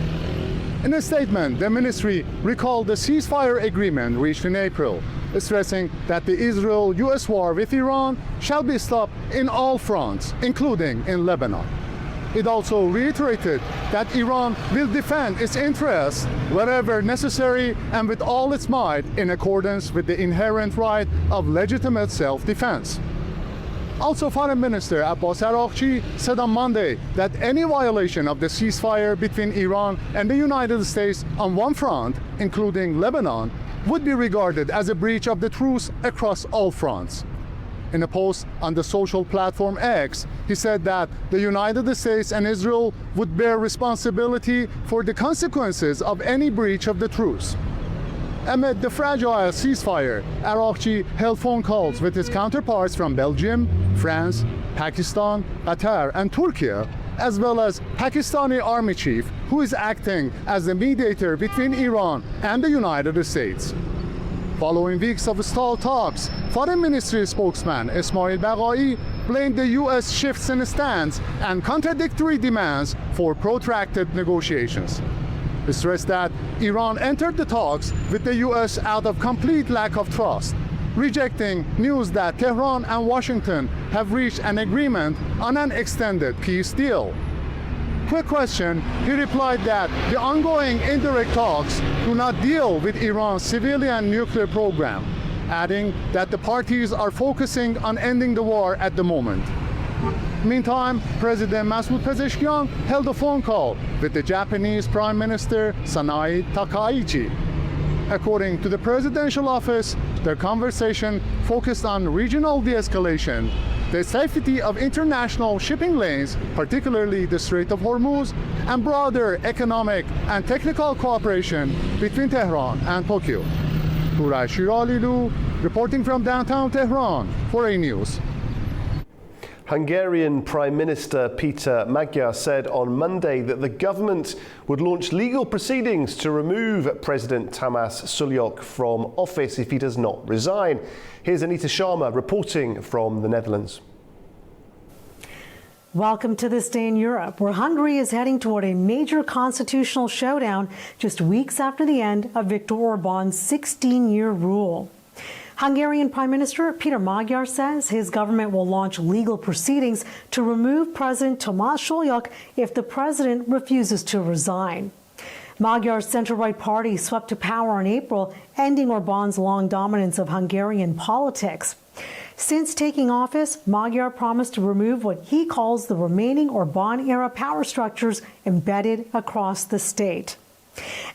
In a statement, the ministry recalled the ceasefire agreement reached in April, stressing that the Israel-US war with Iran shall be stopped in all fronts, including in Lebanon. It also reiterated that Iran will defend its interests wherever necessary and with all its might in accordance with the inherent right of legitimate self-defense. Also, Foreign Minister Abbas Araghchi said on Monday that any violation of the ceasefire between Iran and the United States on one front, including Lebanon, would be regarded as a breach of the truce across all fronts. In a post on the social platform X, he said that the United States and Israel would bear responsibility for the consequences of any breach of the truce. Amid the fragile ceasefire, Araghchi held phone calls with his counterparts from Belgium, France, Pakistan, Qatar, and Turkey, as well as Pakistani army chief, who is acting as the mediator between Iran and the United States. Following weeks of stalled talks, Foreign Ministry spokesman Ismail Baghai blamed the U.S. shifts in stance and contradictory demands for protracted negotiations. He stressed that Iran entered the talks with the U.S. out of complete lack of trust, rejecting news that Tehran and Washington have reached an agreement on an extended peace deal. Quick question, he replied that the ongoing indirect talks do not deal with Iran's civilian nuclear program, adding that the parties are focusing on ending the war at the moment. Meantime, President Masoud Pezeshkian held a phone call with the Japanese Prime Minister Sanae Takaichi. According to the presidential office, their conversation focused on regional de-escalation, the safety of international shipping lanes, particularly the Strait of Hormuz, and broader economic and technical cooperation between Tehran and Tokyo. Toraj Shirililo, reporting from downtown Tehran for A News. Hungarian Prime Minister Peter Magyar said on Monday that the government would launch legal proceedings to remove President Tamás Sulyok from office if he does not resign. Here's Anita Sharma reporting from the Netherlands. Welcome to This Day in Europe, where Hungary is heading toward a major constitutional showdown just weeks after the end of Viktor Orban's 16-year rule. Hungarian Prime Minister Peter Magyar says his government will launch legal proceedings to remove President Tamás Solyok if the president refuses to resign. Magyar's centre-right party swept to power in April, ending Orbán's long dominance of Hungarian politics. Since taking office, Magyar promised to remove what he calls the remaining Orbán-era power structures embedded across the state.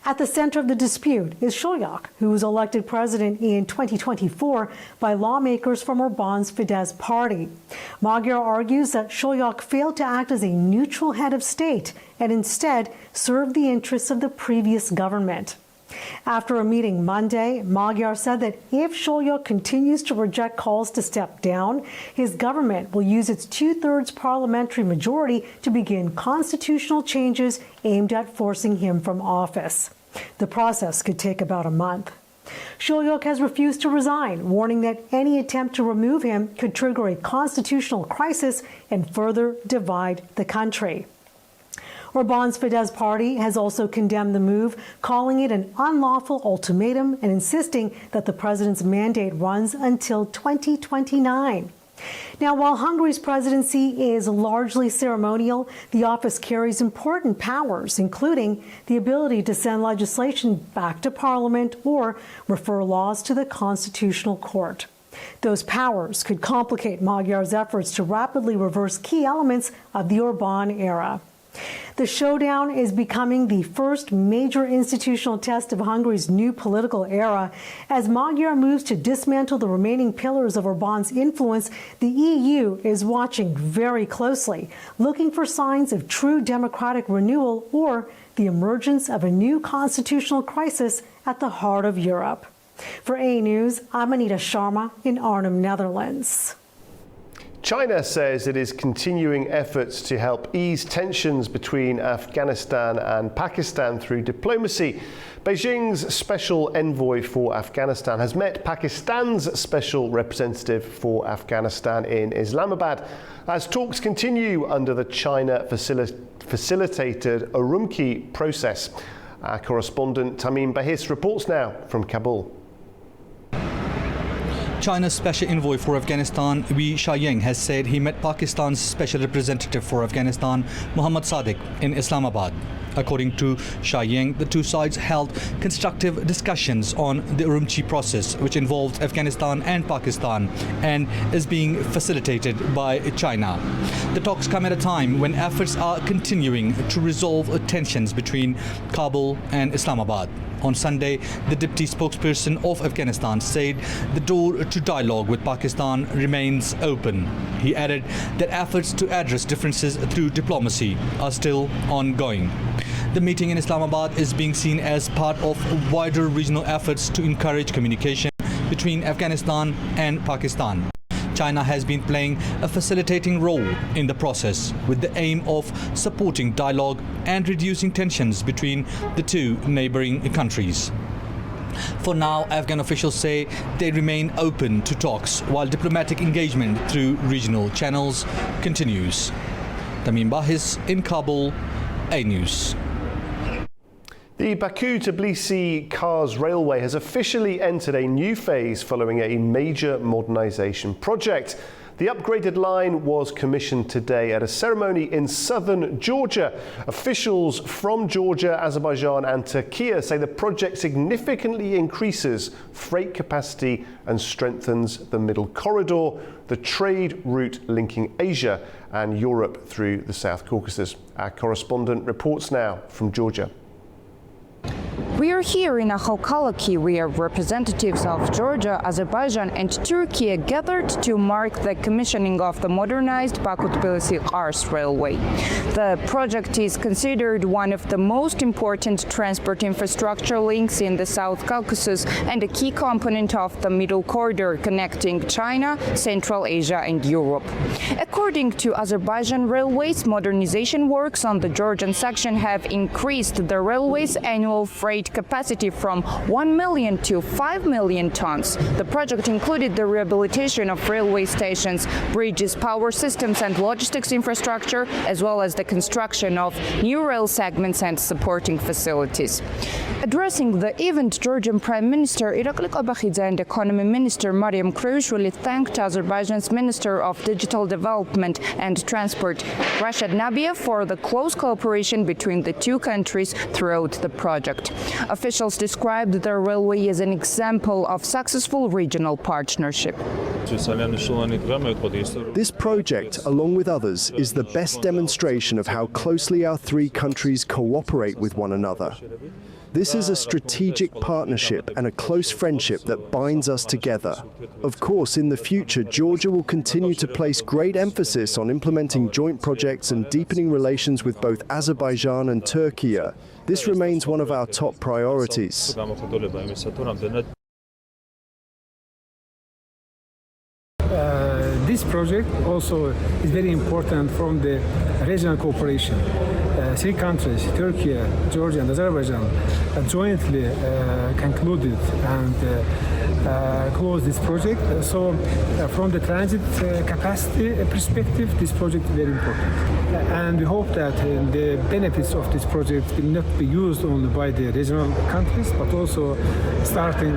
At the center of the dispute is Solyok, who was elected president in 2024 by lawmakers from Orbán's Fidesz party. Magyar argues that Solyok failed to act as a neutral head of state and instead served the interests of the previous government. After a meeting Monday, Magyar said that if Solyok continues to reject calls to step down, his government will use its two-thirds parliamentary majority to begin constitutional changes aimed at forcing him from office. The process could take about a month. Solyok has refused to resign, warning that any attempt to remove him could trigger a constitutional crisis and further divide the country. Orbán's Fidesz party has also condemned the move, calling it an unlawful ultimatum and insisting that the president's mandate runs until 2029. Now, while Hungary's presidency is largely ceremonial, the office carries important powers, including the ability to send legislation back to Parliament or refer laws to the Constitutional Court. Those powers could complicate Magyar's efforts to rapidly reverse key elements of the Orbán era. The showdown is becoming the first major institutional test of Hungary's new political era. As Magyar moves to dismantle the remaining pillars of Orbán's influence, the EU is watching very closely, looking for signs of true democratic renewal or the emergence of a new constitutional crisis at the heart of Europe. For A News, I'm Anita Sharma in Arnhem, Netherlands. China says it is continuing efforts to help ease tensions between Afghanistan and Pakistan through diplomacy. Beijing's special envoy for Afghanistan has met Pakistan's special representative for Afghanistan in Islamabad as talks continue under the China facilitated Urumqi process. Our correspondent Tamim Bahis reports now from Kabul. China's special envoy for Afghanistan, Guy Shone, has said he met Pakistan's special representative for Afghanistan, Mohammad Sadiq, in Islamabad. According to Shone, the two sides held constructive discussions on the Urumqi process, which involved Afghanistan and Pakistan and is being facilitated by China. The talks come at a time when efforts are continuing to resolve tensions between Kabul and Islamabad. On Sunday, the deputy spokesperson of Afghanistan said the door to dialogue with Pakistan remains open. He added that efforts to address differences through diplomacy are still ongoing. The meeting in Islamabad is being seen as part of wider regional efforts to encourage communication between Afghanistan and Pakistan. China has been playing a facilitating role in the process with the aim of supporting dialogue and reducing tensions between the two neighboring countries. For now, Afghan officials say they remain open to talks while diplomatic engagement through regional channels continues. Tamim Bahis in Kabul, A News. The Baku-Tbilisi Kars Railway has officially entered a new phase following a major modernisation project. The upgraded line was commissioned today at a ceremony in southern Georgia. Officials from Georgia, Azerbaijan and Turkey say the project significantly increases freight capacity and strengthens the Middle Corridor, the trade route linking Asia and Europe through the South Caucasus. Our correspondent reports now from Georgia. We are here in a Halkalaki where representatives of Georgia, Azerbaijan and Turkey gathered to mark the commissioning of the modernized Baku-Tbilisi Kars Railway. The project is considered one of the most important transport infrastructure links in the South Caucasus and a key component of the Middle Corridor connecting China, Central Asia and Europe. According to Azerbaijan Railways, modernization works on the Georgian section have increased the railway's annual freight transport capacity from 1 million to 5 million tons. The project included the rehabilitation of railway stations, bridges, power systems and logistics infrastructure, as well as the construction of new rail segments and supporting facilities. Addressing the event, Georgian Prime Minister Irakli Qabakhidze and Economy Minister Mariam Kreushvili thanked Azerbaijan's Minister of Digital Development and Transport Rashad Nabiev for the close cooperation between the two countries throughout the project. Officials described the railway as an example of successful regional partnership. This project, along with others, is the best demonstration of how closely our three countries cooperate with one another. This is a strategic partnership and a close friendship that binds us together. Of course, in the future, Georgia will continue to place great emphasis on implementing joint projects and deepening relations with both Azerbaijan and Turkey. This remains one of our top priorities. This project also is very important from the regional cooperation. Three countries, Turkey, Georgia and Azerbaijan, jointly concluded and closed this project. So from the transit capacity perspective, this project is very important. And we hope that the benefits of this project will not be used only by the regional countries, but also starting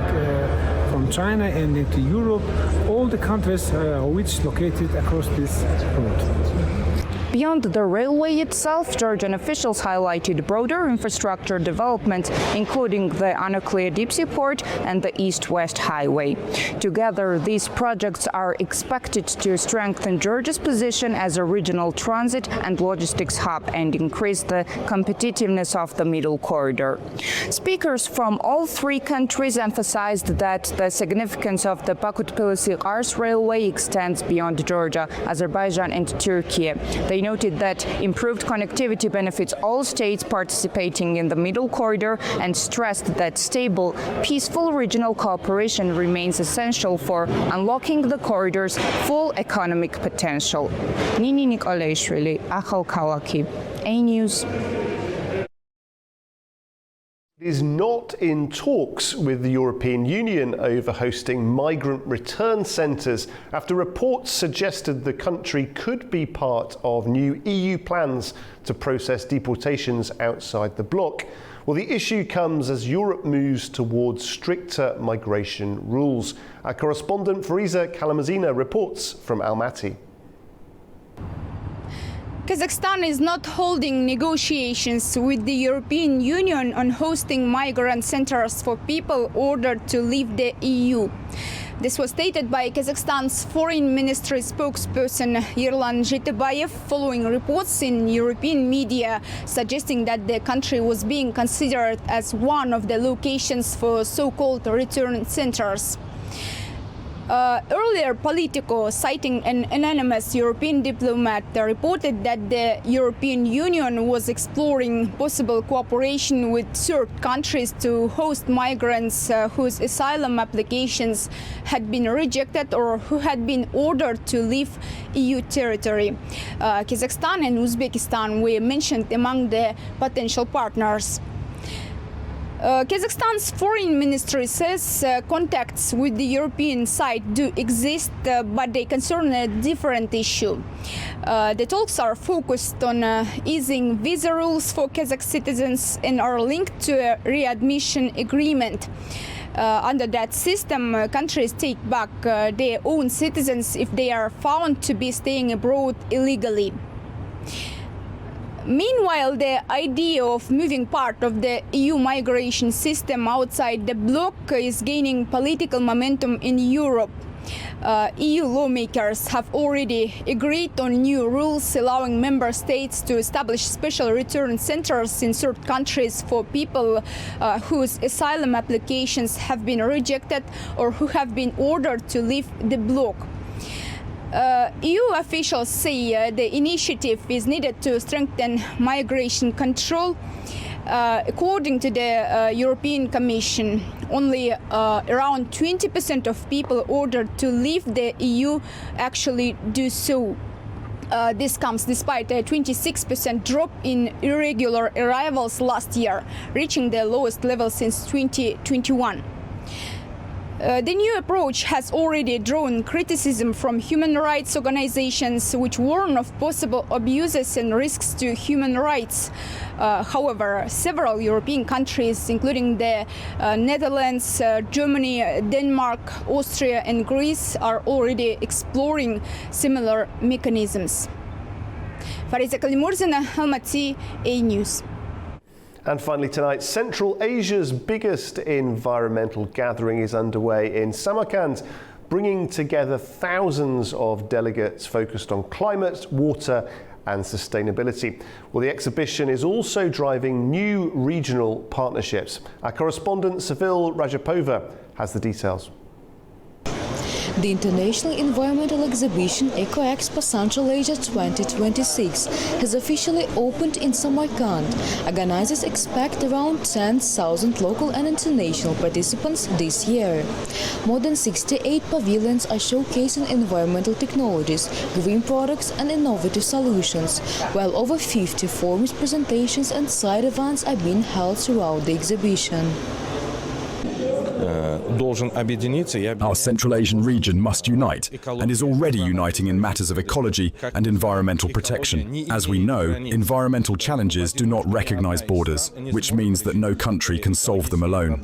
from China and into Europe, all the countries which located across this route. Beyond the railway itself, Georgian officials highlighted broader infrastructure development, including the Anaklia deep sea port and the East-West highway. Together, these projects are expected to strengthen Georgia's position as a regional transit and logistics hub and increase the competitiveness of the Middle Corridor. Speakers from all three countries emphasized that the significance of the Baku-Tbilisi-Kars railway extends beyond Georgia, Azerbaijan and Turkey. They noted that improved connectivity benefits all states participating in the Middle Corridor and stressed that stable, peaceful regional cooperation remains essential for unlocking the corridor's full economic potential. Nini Nikolaishvili, Achal Kalaki, A News. Is not in talks with the European Union over hosting migrant return centres after reports suggested the country could be part of new EU plans to process deportations outside the bloc. Well, the issue comes as Europe moves towards stricter migration rules. Our correspondent Fariza Kalamazina reports from Almaty. Kazakhstan is not holding negotiations with the European Union on hosting migrant centers for people ordered to leave the EU. This was stated by Kazakhstan's Foreign Ministry spokesperson Yerlan Zhitebayev following reports in European media suggesting that the country was being considered as one of the locations for so-called return centers. Earlier, Politico, citing an anonymous European diplomat, reported that the European Union was exploring possible cooperation with third countries to host migrants whose asylum applications had been rejected or who had been ordered to leave EU territory. Kazakhstan and Uzbekistan were mentioned among the potential partners. Kazakhstan's foreign ministry says contacts with the European side do exist, but they concern a different issue. The talks are focused on easing visa rules for Kazakh citizens and are linked to a readmission agreement. Under that system, countries take back their own citizens if they are found to be staying abroad illegally. Meanwhile, the idea of moving part of the EU migration system outside the bloc is gaining political momentum in Europe. EU lawmakers have already agreed on new rules allowing member states to establish special return centers in third countries for people whose asylum applications have been rejected or who have been ordered to leave the bloc. EU officials say the initiative is needed to strengthen migration control. According to the European Commission, only around 20% of people ordered to leave the EU actually do so. This comes despite a 26% drop in irregular arrivals last year, reaching the lowest level since 2021. The new approach has already drawn criticism from human rights organizations, which warn of possible abuses and risks to human rights. However, several European countries, including the Netherlands, Germany, Denmark, Austria and Greece, are already exploring similar mechanisms. Fariza Kalimurzina, Almaty, A News. And finally tonight, Central Asia's biggest environmental gathering is underway in Samarkand, bringing together thousands of delegates focused on climate, water and sustainability. Well, the exhibition is also driving new regional partnerships. Our correspondent Seville Rajapova has the details. The International Environmental Exhibition EcoExpo Central Asia 2026 has officially opened in Samarkand. Organizers expect around 10,000 local and international participants this year. More than 68 pavilions are showcasing environmental technologies, green products and innovative solutions, while over 50 forums, presentations and side events are being held throughout the exhibition. Our Central Asian region must unite and is already uniting in matters of ecology and environmental protection. As we know, environmental challenges do not recognize borders, which means that no country can solve them alone.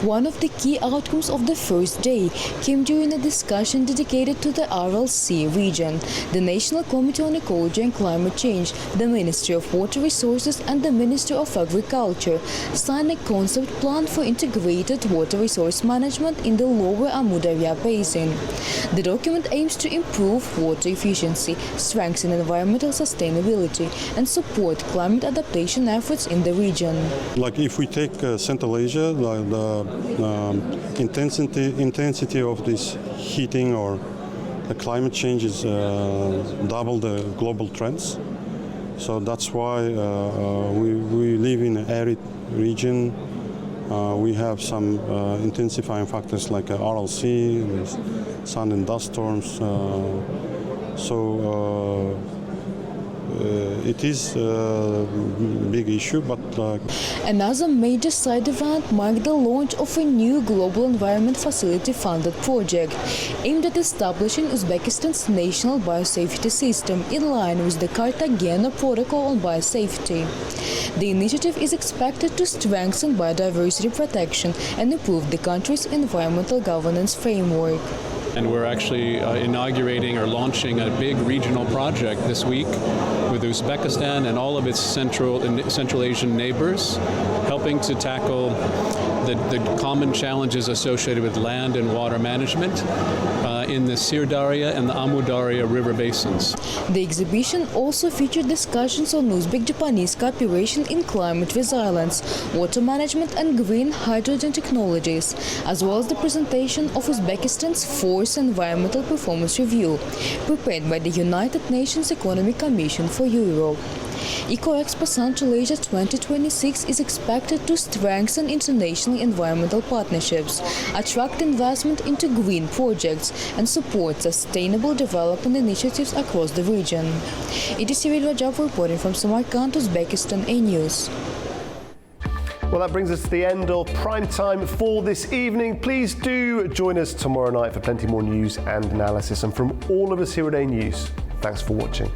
One of the key outcomes of the first day came during a discussion dedicated to the Aral Sea region. The National Committee on Ecology and Climate Change, the Ministry of Water Resources and the Ministry of Agriculture signed a concept plan for integrated water resource management in the lower Amu Darya basin. The document aims to improve water efficiency, strengthen environmental sustainability and support climate adaptation efforts in the region. Like if we take Central Asia, the intensity of this heating or the climate change is double the global trends. So that's why we live in an arid region. We have some intensifying factors like Aral Sea, sun and dust storms. It is a big issue, but another major side event marked the launch of a new global environment facility funded project aimed at establishing Uzbekistan's national biosafety system in line with the Cartagena Protocol on biosafety. The initiative is expected to strengthen biodiversity protection and improve the country's environmental governance framework. And we're actually inaugurating or launching a big regional project this week with Uzbekistan and all of its Central Asian neighbors, helping to tackle the common challenges associated with land and water management in the Sir Darya and the Amu Darya river basins. The exhibition also featured discussions on Uzbek-Japanese cooperation in climate resilience, water management and green hydrogen technologies, as well as the presentation of Uzbekistan's fourth Environmental Performance Review, prepared by the United Nations Economic Commission for Europe. EcoExpo Central Asia 2026 is expected to strengthen international environmental partnerships, attract investment into green projects and support sustainable development initiatives across the region. It is Seville Rajapova reporting from Samarkand, Uzbekistan, A News. Well, that brings us to the end of Prime Time for this evening. Please do join us tomorrow night for plenty more news and analysis. And from all of us here at A News, thanks for watching.